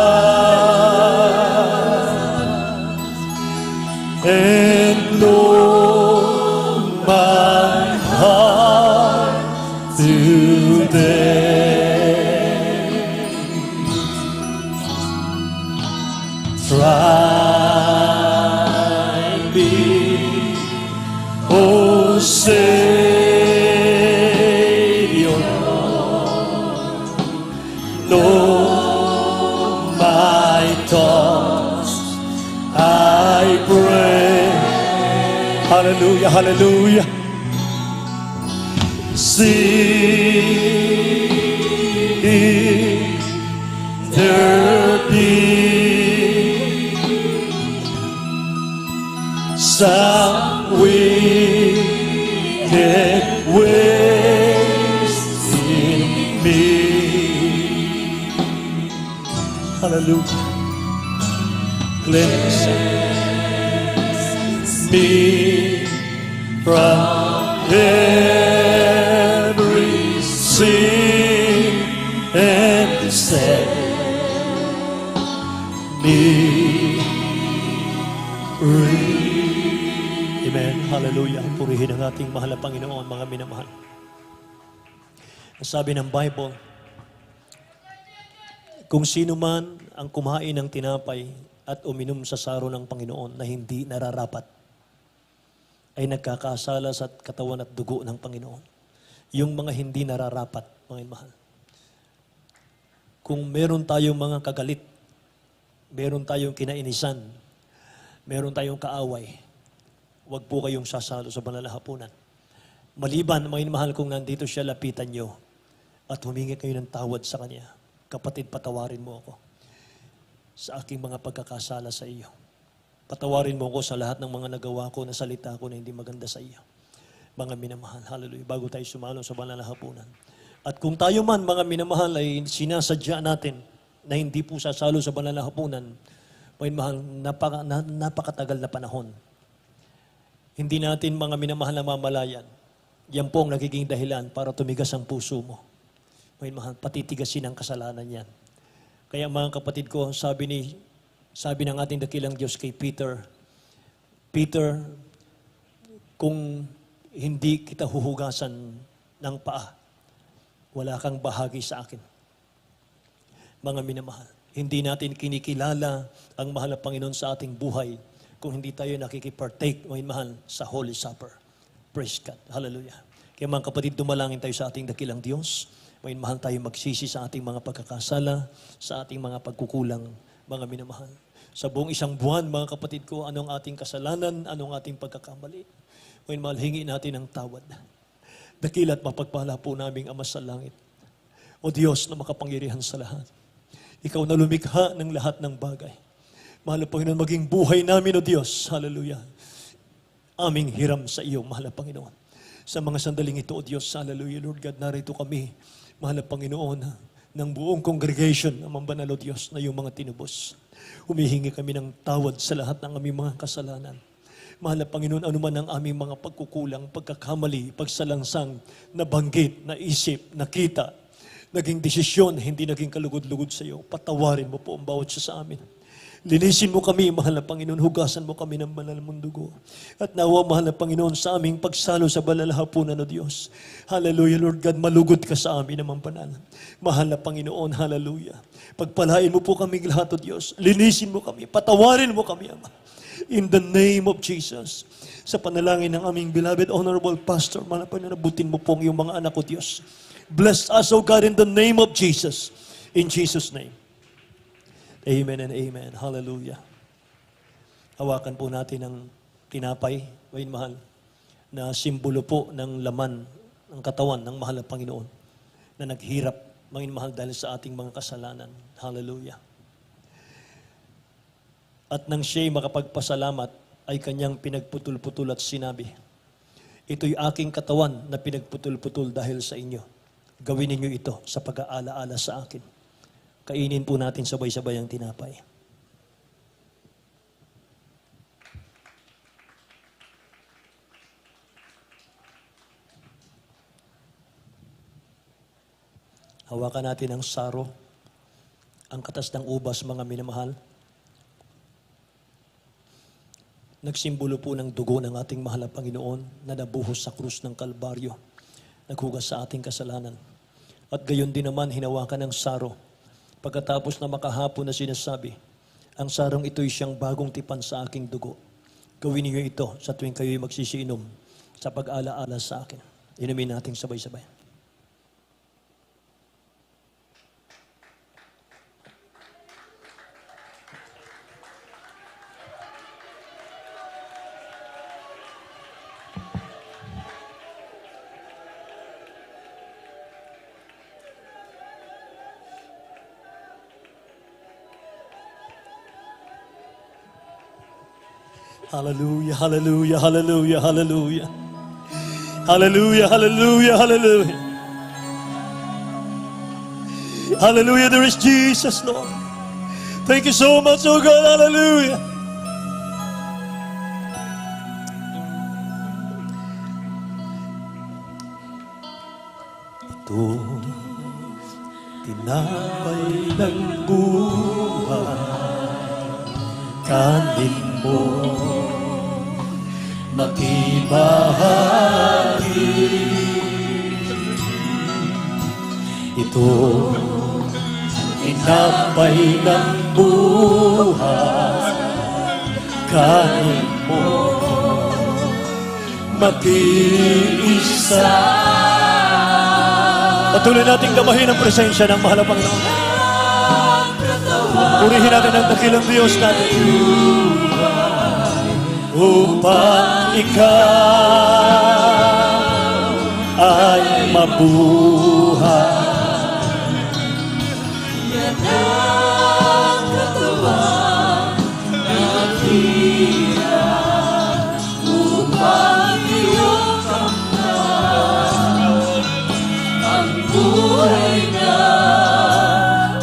and know my heart today. Try me, O Savior, know my thoughts, I pray. Hallelujah, hallelujah. See if there be some wicked ways in me. Hallelujah. Cleanse me from every sin and set me free. Amen. Hallelujah. Purihin ang ating mahal na Panginoon, mga minamahal. Ang sabi ng Bible, kung sino man ang kumain ng tinapay at uminom sa saro ng Panginoon na hindi nararapat, ay nagkakasala sa katawan at dugo ng Panginoon. Yung mga hindi nararapat, mga mahal. Kung meron tayong mga kagalit, meron tayong kinainisan, meron tayong kaaway, huwag po kayong sasalo sa banal na hapunan. Maliban, mga mahal, kung nandito siya, lapitan nyo at humingi kayo ng tawad sa Kanya. Kapatid, patawarin mo ako sa aking mga pagkakasala sa iyo. Patawarin mo ako sa lahat ng mga nagawa ko na salita ko na hindi maganda sa iyo. Mga minamahal, hallelujah, bago tayo sumalo sa banal na hapunan. At kung tayo man, mga minamahal, ay sinasadya natin na hindi po sasalo sa banal na hapunan, mga minamahal, napakatagal na panahon. Hindi natin, mga minamahal, na mamalayan Yan po ang nagiging dahilan para tumigas ang puso mo. May mahal, patitigasin ang kasalanan yan. Kaya mga kapatid ko, sabi ng ating dakilang Diyos kay Peter, Peter, kung hindi kita huhugasan ng paa, wala kang bahagi sa akin. Mga minamahal, hindi natin kinikilala ang mahal na Panginoon sa ating buhay kung hindi tayo nakikipartake, mga mahal, sa Holy Supper. Praise God. Hallelujah. Kaya mga kapatid, dumalangin tayo sa ating dakilang Diyos. Mga mahal, tayo magsisi sa ating mga pagkakasala, sa ating mga pagkukulang, mga minamahal. Sa buong isang buwan, mga kapatid ko, anong ating kasalanan, anong ating pagkakamali. Mga mahal, hingi natin ang tawad. Dakila't mapagpala po naming Ama sa langit. O Diyos na makapangyarihan sa lahat. Ikaw na lumikha ng lahat ng bagay. Mahal na Panginoon, maging buhay namin, O Diyos. Hallelujah. Aming hiram sa iyo, mahal na Panginoon. Sa mga sandaling ito, O Diyos, hallelujah, Lord God, narito kami, mahal na Panginoon, ng buong congregation, Amang Banal, O Diyos, na iyong mga tinubos. Humihingi kami ng tawad sa lahat ng aming mga kasalanan. Mahal na Panginoon, anuman ang aming mga pagkukulang, pagkakamali, pagsalangsang, nabanggit, naisip, nakita, naging desisyon, hindi naging kalugod-lugod sa iyo. Patawarin mo po ang bawat siya sa amin. Linisin mo kami, mahal na Panginoon, hugasan mo kami ng banal mong dugo. At nawa, mahal na Panginoon, sa aming pagsalo sa banal na hapunan, O Diyos. Hallelujah, Lord God, malugod ka sa amin naman banal. Mahal na Panginoon, hallelujah. Pagpalain mo po kami lahat, O Diyos. Linisin mo kami, patawarin mo kami, Ama. In the name of Jesus. Sa panalangin ng aming beloved, honorable pastor, mahal na Panginoon, nabutin mo po ang iyong mga anak, O Diyos. Bless us, O God, in the name of Jesus. In Jesus' name. Amen and amen. Hallelujah. Hawakan po natin ang tinapay, wain mahal, na simbolo po ng laman ng katawan ng mahal na Panginoon na naghirap, wain mahal, dahil sa ating mga kasalanan. Hallelujah. At nang siya'y makapagpasalamat, ay kanyang pinagputol-putol at sinabi, ito'y aking katawan na pinagputol-putol dahil sa inyo. Gawin ninyo ito sa pag-aalaala sa akin. Kainin po natin sabay-sabay ang tinapay. Hawakan natin ang saro, ang katas ng ubas, mga minamahal. Nagsimbolo po ng dugo ng ating mahal na Panginoon na nabuhos sa krus ng Kalbaryo, naghugas sa ating kasalanan. At gayon din naman, hinawakan ng saro. Pagkatapos na makahapon na sinasabi, ang sarong ito'y siyang bagong tipan sa aking dugo. Gawin niyo ito sa tuwing kayo'y magsisiinom sa pag-alaala sa akin. Inumin natin sabay-sabay. Hallelujah, hallelujah, hallelujah, hallelujah. Hallelujah, hallelujah, hallelujah. Hallelujah, there is Jesus, Lord. Thank you so much, oh God, hallelujah. Ito, tinapay ng buhay, kanin mo, makibahagi. Ito, tinapay ng buhay, kanin mo, makiisa. Patuloy nating damahin ang presensya ng mahal na Panginoon. Purihin natin ang dakilang Diyos natin. Upang ikaw ay mabuhay. Yan ang katawan ng hirap upang iyong kamtan ang buhay na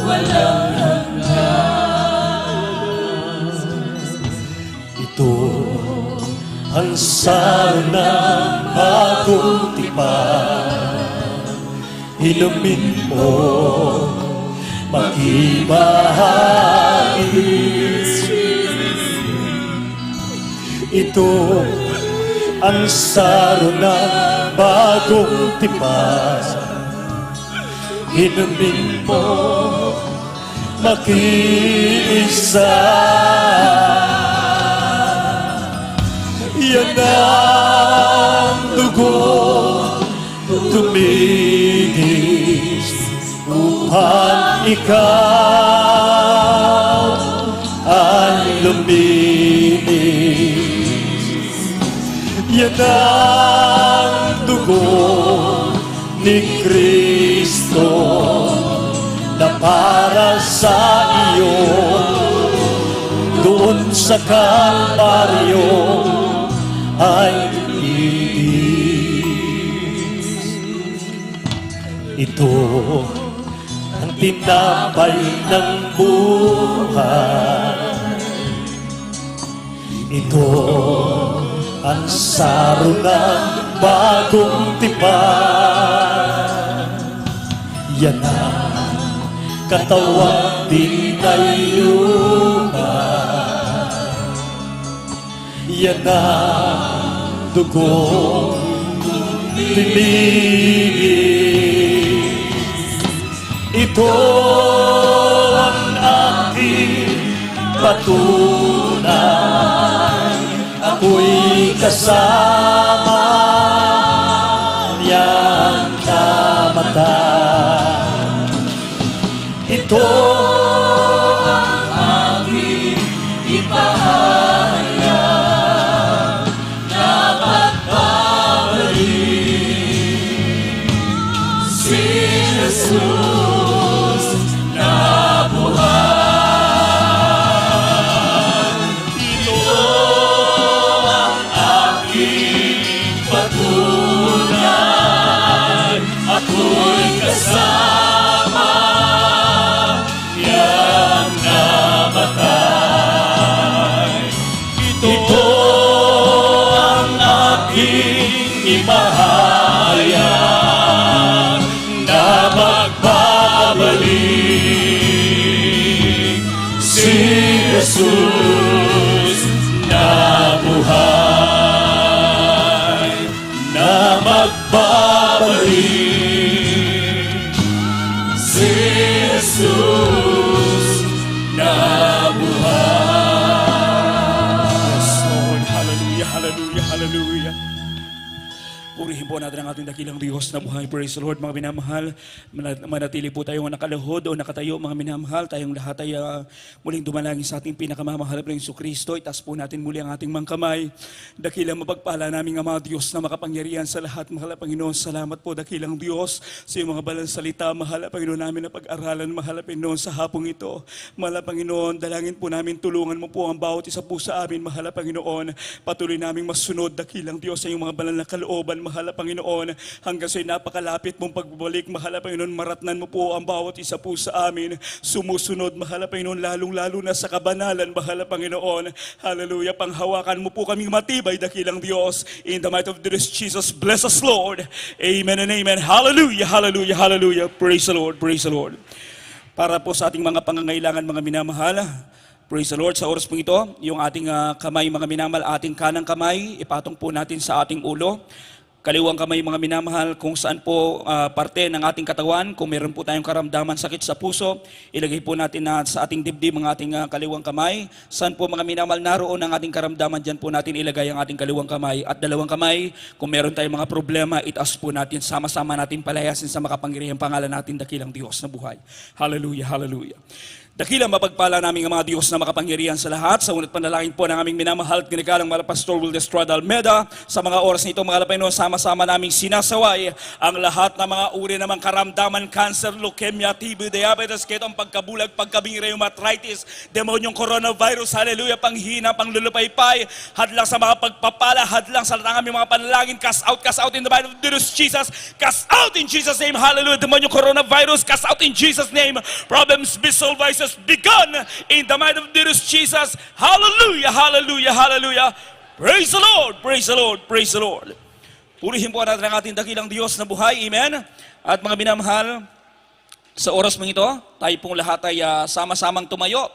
walang hanggan. Ito ang saro ng bagong tipan Inumin mo, makibahagis. Ito ang saro ng bagong tipan. Inumin mo, makiisa. Yan ang dugo tumigis upang ikaw ang luminis. Yan ang dugo ni Kristo na para sa iyo doon sa Kalbaryo ay ito ang tinapay ng buhay. Ito ang saro ng bagong tipan. Yan ang katawan din ay lupa. Yan ang dugong tinigis. Ito ang aking patunay. Ako'y kasama niyang namatay. Ito ang aking ipahayag na magbabalik si Jesus na buhay. Ito ang aking patunay. Ako'y kasama niyang namatay. Ito ang aking ipahayag na magbabalik si Jesus na buhay. Na magbabalik si Jesus na buhay. Yes, Lord. Hallelujah, hallelujah, hallelujah. Purihin po natin ang ating dakilang Diyos na buhay. Praise the Lord, mga minamahal. Manatili po tayong nakaluhod o nakatayo, mga minamahal. Tayong lahat ay muling dumalangin sa ating pinakamamahal na Hesus Kristo. Itaas po natin muli ang ating mga kamay. Dakilang mapagpala namin ang mga Diyos na makapangyarihan sa lahat. Mahal na Panginoon, salamat po dakilang Diyos sa iyong mga balang salita. Mahal na Panginoon namin na pag-aralan. Mahal na Panginoon sa hapong ito. Mahal na Panginoon, dalangin po namin, tulungan mo po ang bawat isa po sa amin. Mahal na Panginoon, patuloy namin masunod dakilang Diyos sa iyong mga banal na kalooban. Mahal na Panginoon, hanggang sa'yo napakalapit mong pagbabalik. Mahal na Panginoon, maratnan mo po ang bawat isa po sa amin. Sumusunod, mahal na Panginoon, lalong-lalo na sa kabanalan. Mahal na Panginoon, hallelujah, panghawakan mo po kaming matibay, dakilang Diyos. In the might of Jesus, bless us, Lord. Amen and amen. Hallelujah, hallelujah, hallelujah. Praise the Lord, praise the Lord. Para po sa ating mga pangangailangan, mga minamahal, praise the Lord, sa oras po ito, yung ating kamay, mga minamahal, ating kanang kamay, ipatong po natin sa ating ulo. Kaliwang kamay, mga minamahal, kung saan po parte ng ating katawan. Kung meron po tayong karamdaman, sakit sa puso, ilagay po natin sa ating dibdib ang ating kaliwang kamay. Saan po, mga minamahal, naroon ang ating karamdaman, dyan po natin ilagay ang ating kaliwang kamay. At dalawang kamay, kung meron tayong mga problema, itaas po natin, sama-sama natin palayasin sa makapangyarihang pangalan natin, dakilang Diyos na buhay. Hallelujah, hallelujah. Dakilang mapagpala namin ang mga Diyos na makapangyarihan sa lahat. Sa unat panalangin po ng aming minamahal at ginagalang Pastor Will Estrada Almeda. Sa mga oras nito, mga Panginoon, sama-sama naming sinasaway ang lahat ng mga uri ng mga karamdaman, cancer, leukemia, TB, diabetes, ketong pagkabulag, pagkabing rheumatitis, demonyong coronavirus, hallelujah, panghina, panglulupaypay, hadlang sa mga pagpapala, hadlang sa aming mga panalangin, cast out in the might of Jesus, cast out in Jesus' name, hallelujah, demonyong coronavirus, cast out in Jesus' name, problems be solved, begun in the might of Jesus. Hallelujah, hallelujah, hallelujah. Praise the Lord, praise the Lord, praise the Lord. Purihin po natin ang ating dakilang Diyos na buhay. Amen. At mga minamahal, sa oras mong ito, tayo pong lahat ay sama-samang tumayo.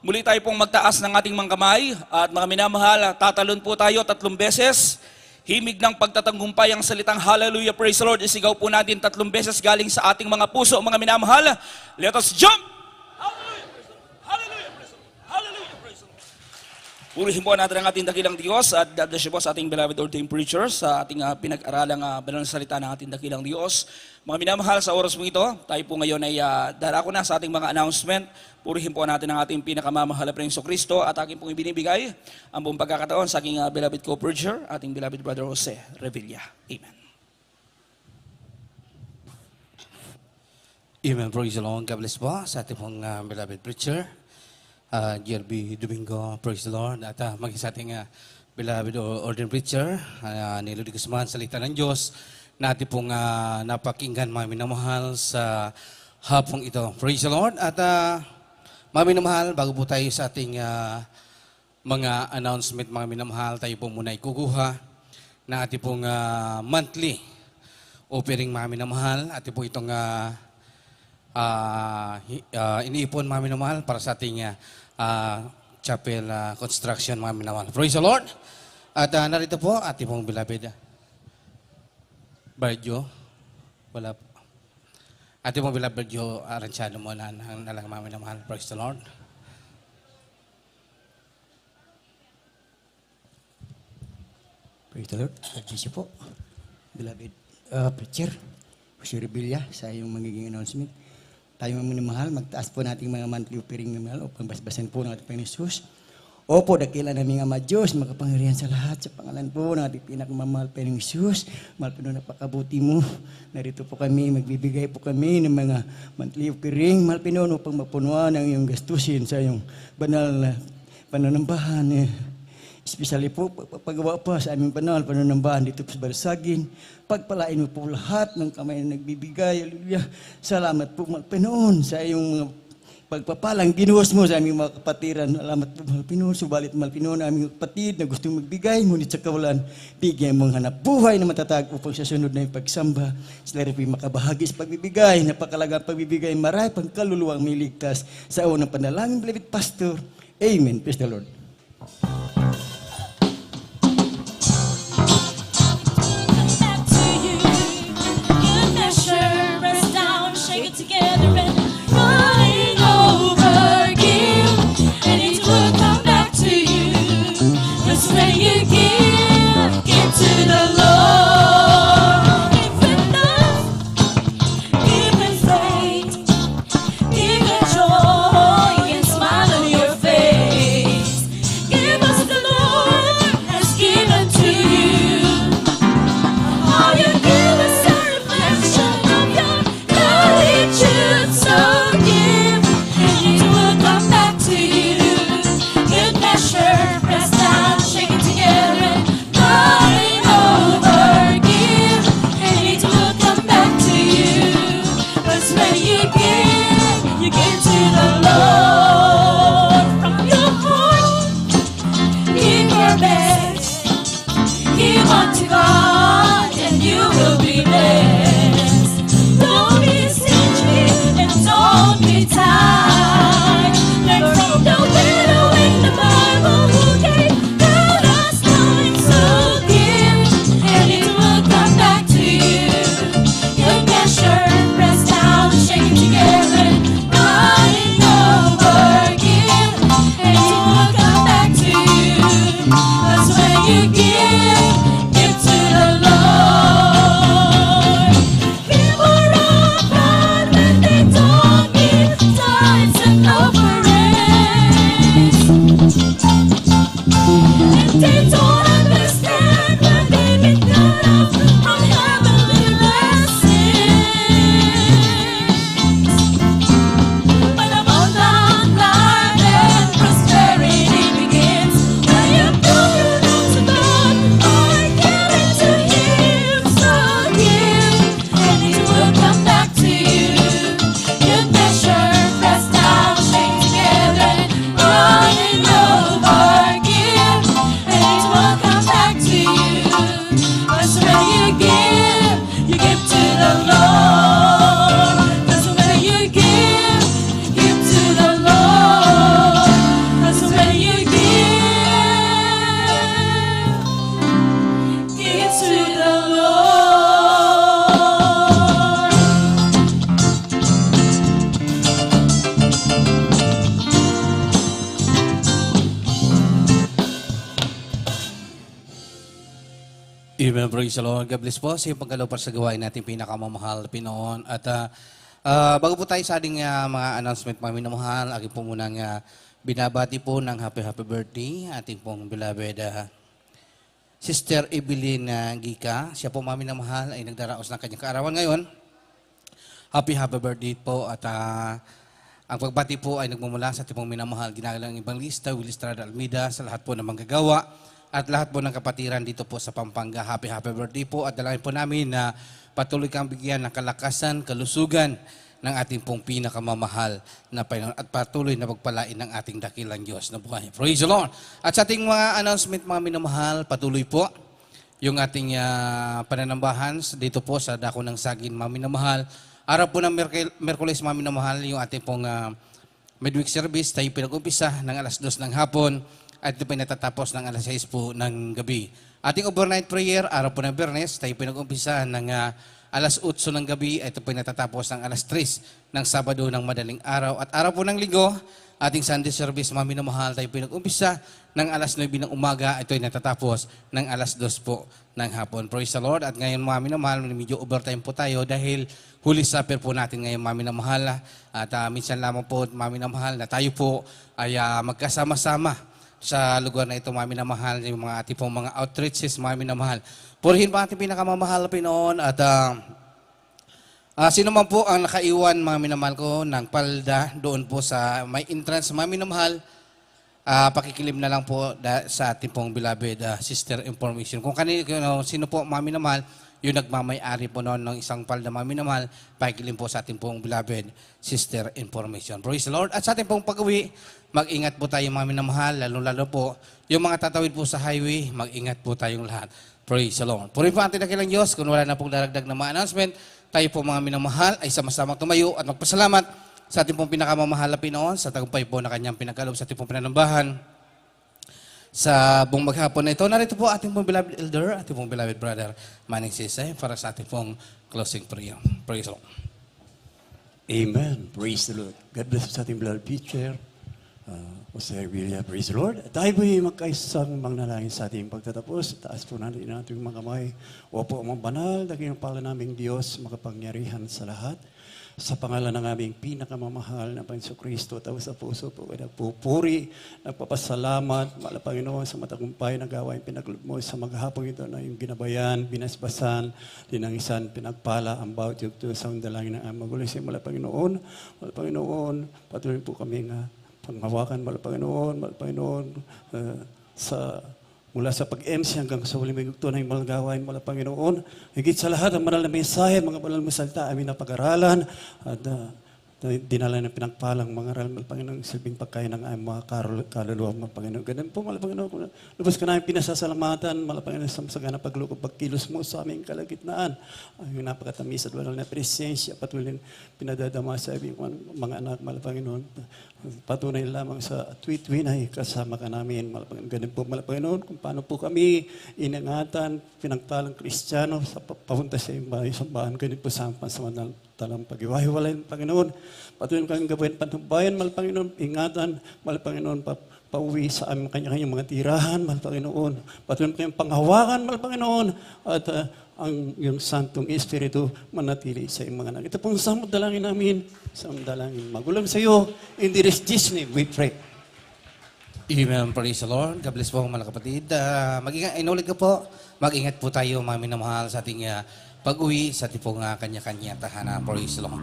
Muli tayo pong magtaas ng ating mga kamay. At mga minamahal, tatalon po tayo 3 beses. Himig ng pagtatanggungpay ang salitang hallelujah, praise the Lord. Isigaw po natin 3 beses galing sa ating mga puso, mga minamahal. Let us jump! Purihin po natin ang ating dakilang Diyos at God bless you po sa ating beloved ordained preachers sa ating pinag-aralang banal na salita ng ating dakilang Diyos. Mga minamahal, sa oras mong ito, tayo po ngayon ay darako na sa ating mga announcement. Purihin po natin ang ating pinakamamahal na Panginoong Kristo at aking pong ibinibigay ang buong pagkakataon sa aking beloved co-preacher, ating beloved brother Jose Revilla. Amen. Amen. Praise the Lord. God bless po sa ating pong beloved preacher. GRB Domingo, praise the Lord. At maging sa ating beloved ordained preacher, ni Lodi Guzman, salita ng Diyos, na ating pong napakinggan, mga minamahal, sa hapong ito. Praise the Lord. At mga minamahal, bago po tayo sa ating mga announcement, mga minamahal, tayo po muna ikukuha na ating pong monthly offering, mga minamahal. Ating po itong iniipon, mga minamahal, para sa ating chapel construction, mga minamahal. Praise the Lord. At narito po ating pong beloved Barjo. Wala po. Ating pong beloved Barjo Aranchado mo na nalang, mga minamahal. Praise the Lord. Praise the Lord. God bless you po. Beloved preacher, Jose Revilla, sa iyong magiging announcement. Tayo mga minamahal, magtaas po nating mga monthly offering minamahal upang basbasan po ng ating Panginoon Jesus. Opo, dakila namin nga Diyos, makapangyarihan sa lahat, sa pangalan po ng ating pinakamamahal Panginoon Jesus. Mahal po na napakabuti mo. Narito po kami, magbibigay po kami ng mga monthly offering. Mahal Pinoon upang mapunuan ang iyong gastusin sa iyong banal na pananambahan. Especially po, paggawa pa sa aming banal pananambahan dito sa Barsagin. Pagpalain mo po lahat ng kamay na nagbibigay. Hallelujah. Salamat po, Mahal Pinoon, sa iyong mga pagpapalang ginuhos mo sa aming mga kapatiran. Salamat po, Mahal Pinoon. Subalit, Mahal Pinoon, aming kapatid na gustong magbigay, ngunit sa kawalan, bigyan mong hanap buhay na matatag upang sa sunod na pagsamba. Sila rin po makabahagi sa pagbibigay. Napakalagang pagbibigay, maray pang kaluluwang miligtas sa unang panalangin, beloved Pastor. Amen. Praise the Lord. Together and running over again, and it will come back to you. That's when you give to the Lord. Give with love, give with faith, give with joy and smile on your face. Give us the Lord has given to you. All you give is a reflection of your gratitude, so give, and it will come back to you. Good measure, press down, shake it together, and running over. Give, and it will come back to you. But when you give to the Lord from your heart. Give your best, give unto God, and you will be blessed. Don't be stingy and don't be tired. Learn from the widow in the Bible who gave God us time. So give, and it will come back to you. Good measure, press down, shake it together, running over. Amen, praise the Lord. God bless po sa iyong pagkalupar sa gawain natin pinakamamahal na Pinoon. At bago po tayo sa ating mga announcement, mga minamahal, aking po munang binabati po ng happy birthday ating pong beloved Sister Evelyn Gika. Siya po, mga minamahal, ay nagdaraos ng kanyang kaarawan ngayon. Happy birthday po. At ang pagbati po ay nagmumula sa ating pong minamahal, ginagalang Evangelista Will Estrada Almeida, sa lahat po ng manggagawa at lahat po ng kapatiran dito po sa Pampanga. Happy birthday po, at dalangin po namin na patuloy kang bigyan ng kalakasan, kalusugan ng ating pong pinakamamahal na Panginoon at patuloy na pagpalain ng ating dakilang Diyos na buhay. Praise the Lord! At sa ating mga announcement, mga minamahal, patuloy po yung ating pananambahan dito po sa Dako ng Sagin, mga minamahal. Araw po ng Merkules, mga minamahal, yung ating pong midweek service, tayo pinag-umpisa ng alas 2 ng hapon at ito po natatapos ng alas 6 po ng gabi. Ating overnight prayer, araw po ng Biyernes, tayo pinag-umpisa ng alas 8 ng gabi at ito po natatapos ng alas 3 ng Sabado ng madaling araw. At araw po ng Linggo, ating Sunday service, mga minamahal, tayo pinag-umpisa ng alas 9 ng umaga, ito ay natatapos ng alas 2 po ng hapon. Praise the Lord! At ngayon, mga minamahal, medyo overtime po tayo dahil Holy Supper po natin ngayon, mga minamahal. At minsan lamang po, mga minamahal, na tayo po ay magkasama-sama sa lugar na ito, mga minamahal, yung mga ating pong mga outreaches, mga minamahal. Purihin pa ating pinakamamahal na Pinoon. At sino man po ang nakaiwan, mga minamahal ko, ng palda doon po sa may entrance, mga minamahal, pakikilim na lang po sa ating pong beloved sister information. Kung sino po, mga minamahal, yung nagmamay-ari po noon ng isang palda, mga minamahal, pakikilim po sa ating pong beloved sister information. Praise the Lord! At sa ating pong pag-uwi, mag-ingat po tayo, mga minamahal, lalo-lalo po yung mga tatawid po sa highway, mag-ingat po tayong lahat. Praise the Lord! Purihin po ang tinakilang Diyos. Kung wala na pong daragdag na mga announcement, tayo po, mga minamahal, ay sama-sama tumayo at magpasalamat sa ating pong pinakamamahal na Pinoon, sa tagumpay po na kanyang pinagkaloob sa ating pong pinanambahan. Sa buong maghapon na ito, narito po ating pong beloved elder, ating pong beloved brother, Manning Sisay, para sa ating pong closing prayer. Praise the Lord. Amen. Praise the Lord. God bless sa ating beloved preacher, Jose Villa. Praise the Lord. Tayo po'y magkaisang mangnalangin sa ating pagtatapos. Taas po natin ang ating mga kamay. Opo, ang banal, naging pala naming Diyos, makapangyarihan sa lahat. Sa pangalan ng aming pinakamamahal na Panginoon Kristo, tapos sa puso po, nagpupuri, nagpapasalamat, mahal na Panginoon, sa matagumpay na gawain pinaglob mo sa maghapong ito na yung ginabayan, binasbasan, dinangisan, pinagpala, ang bawat yugto sa dalangin ng aming magulang sa mahal na Panginoon. Mahal na Panginoon, patuloy po kami panghawakan, mahal na Panginoon, mula sa pag-MC hanggang sa huling migugto na yung mga gawain, mahal na Panginoon. Higit sa lahat, ang banal na mensahe, mga banal na salita, amin na pag-aralan, at dinala ng pinagpalang mga aral, mahal na Panginoon, silbing pagkain ng aming mga kaluluwa, mahal na Panginoon. Ganun po, mahal na Panginoon, kung lubos ka namin pinasasalamatan, mahal na Panginoon, sa masagana paglukob, pagkilos mo sa aming kalagitnaan. Ang napakatamis at banal na presensya, patuloy pinadadama sa aming mga anak, mahal na Panginoon. Patunay lamang sa tuwi-tuwi ay kasama ka namin. Ganun po, mahal na Panginoon, kung paano po kami inangatan, pinagpalang Kristiyano sa papunta sa simbahan. Ganun po sa pansamantalang pag-iwahiwalay ng Panginoon. Patuloy kami gawin pantumbayan, mahal na Panginoon, ingatan, mahal na Panginoon, pauwi sa aming kanya-kanyang mga tirahan, mahal na Panginoon. Patuloy kami panghawakan, mahal na Panginoon, at ang yung Santong Espiritu manatili sa iyong mga anak. Ito pong samot dalangin namin, samot dalangin magulang sa iyo. In Jesus' name we pray. Amen. Praise the Lord. God bless po, mga kapatid. Inulit ko po, mag-ingat po tayo, mga minamahal, sa ating pag-uwi, sa ating pong kanya-kanya tahanan. Praise the Lord.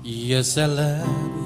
Yes, I love you.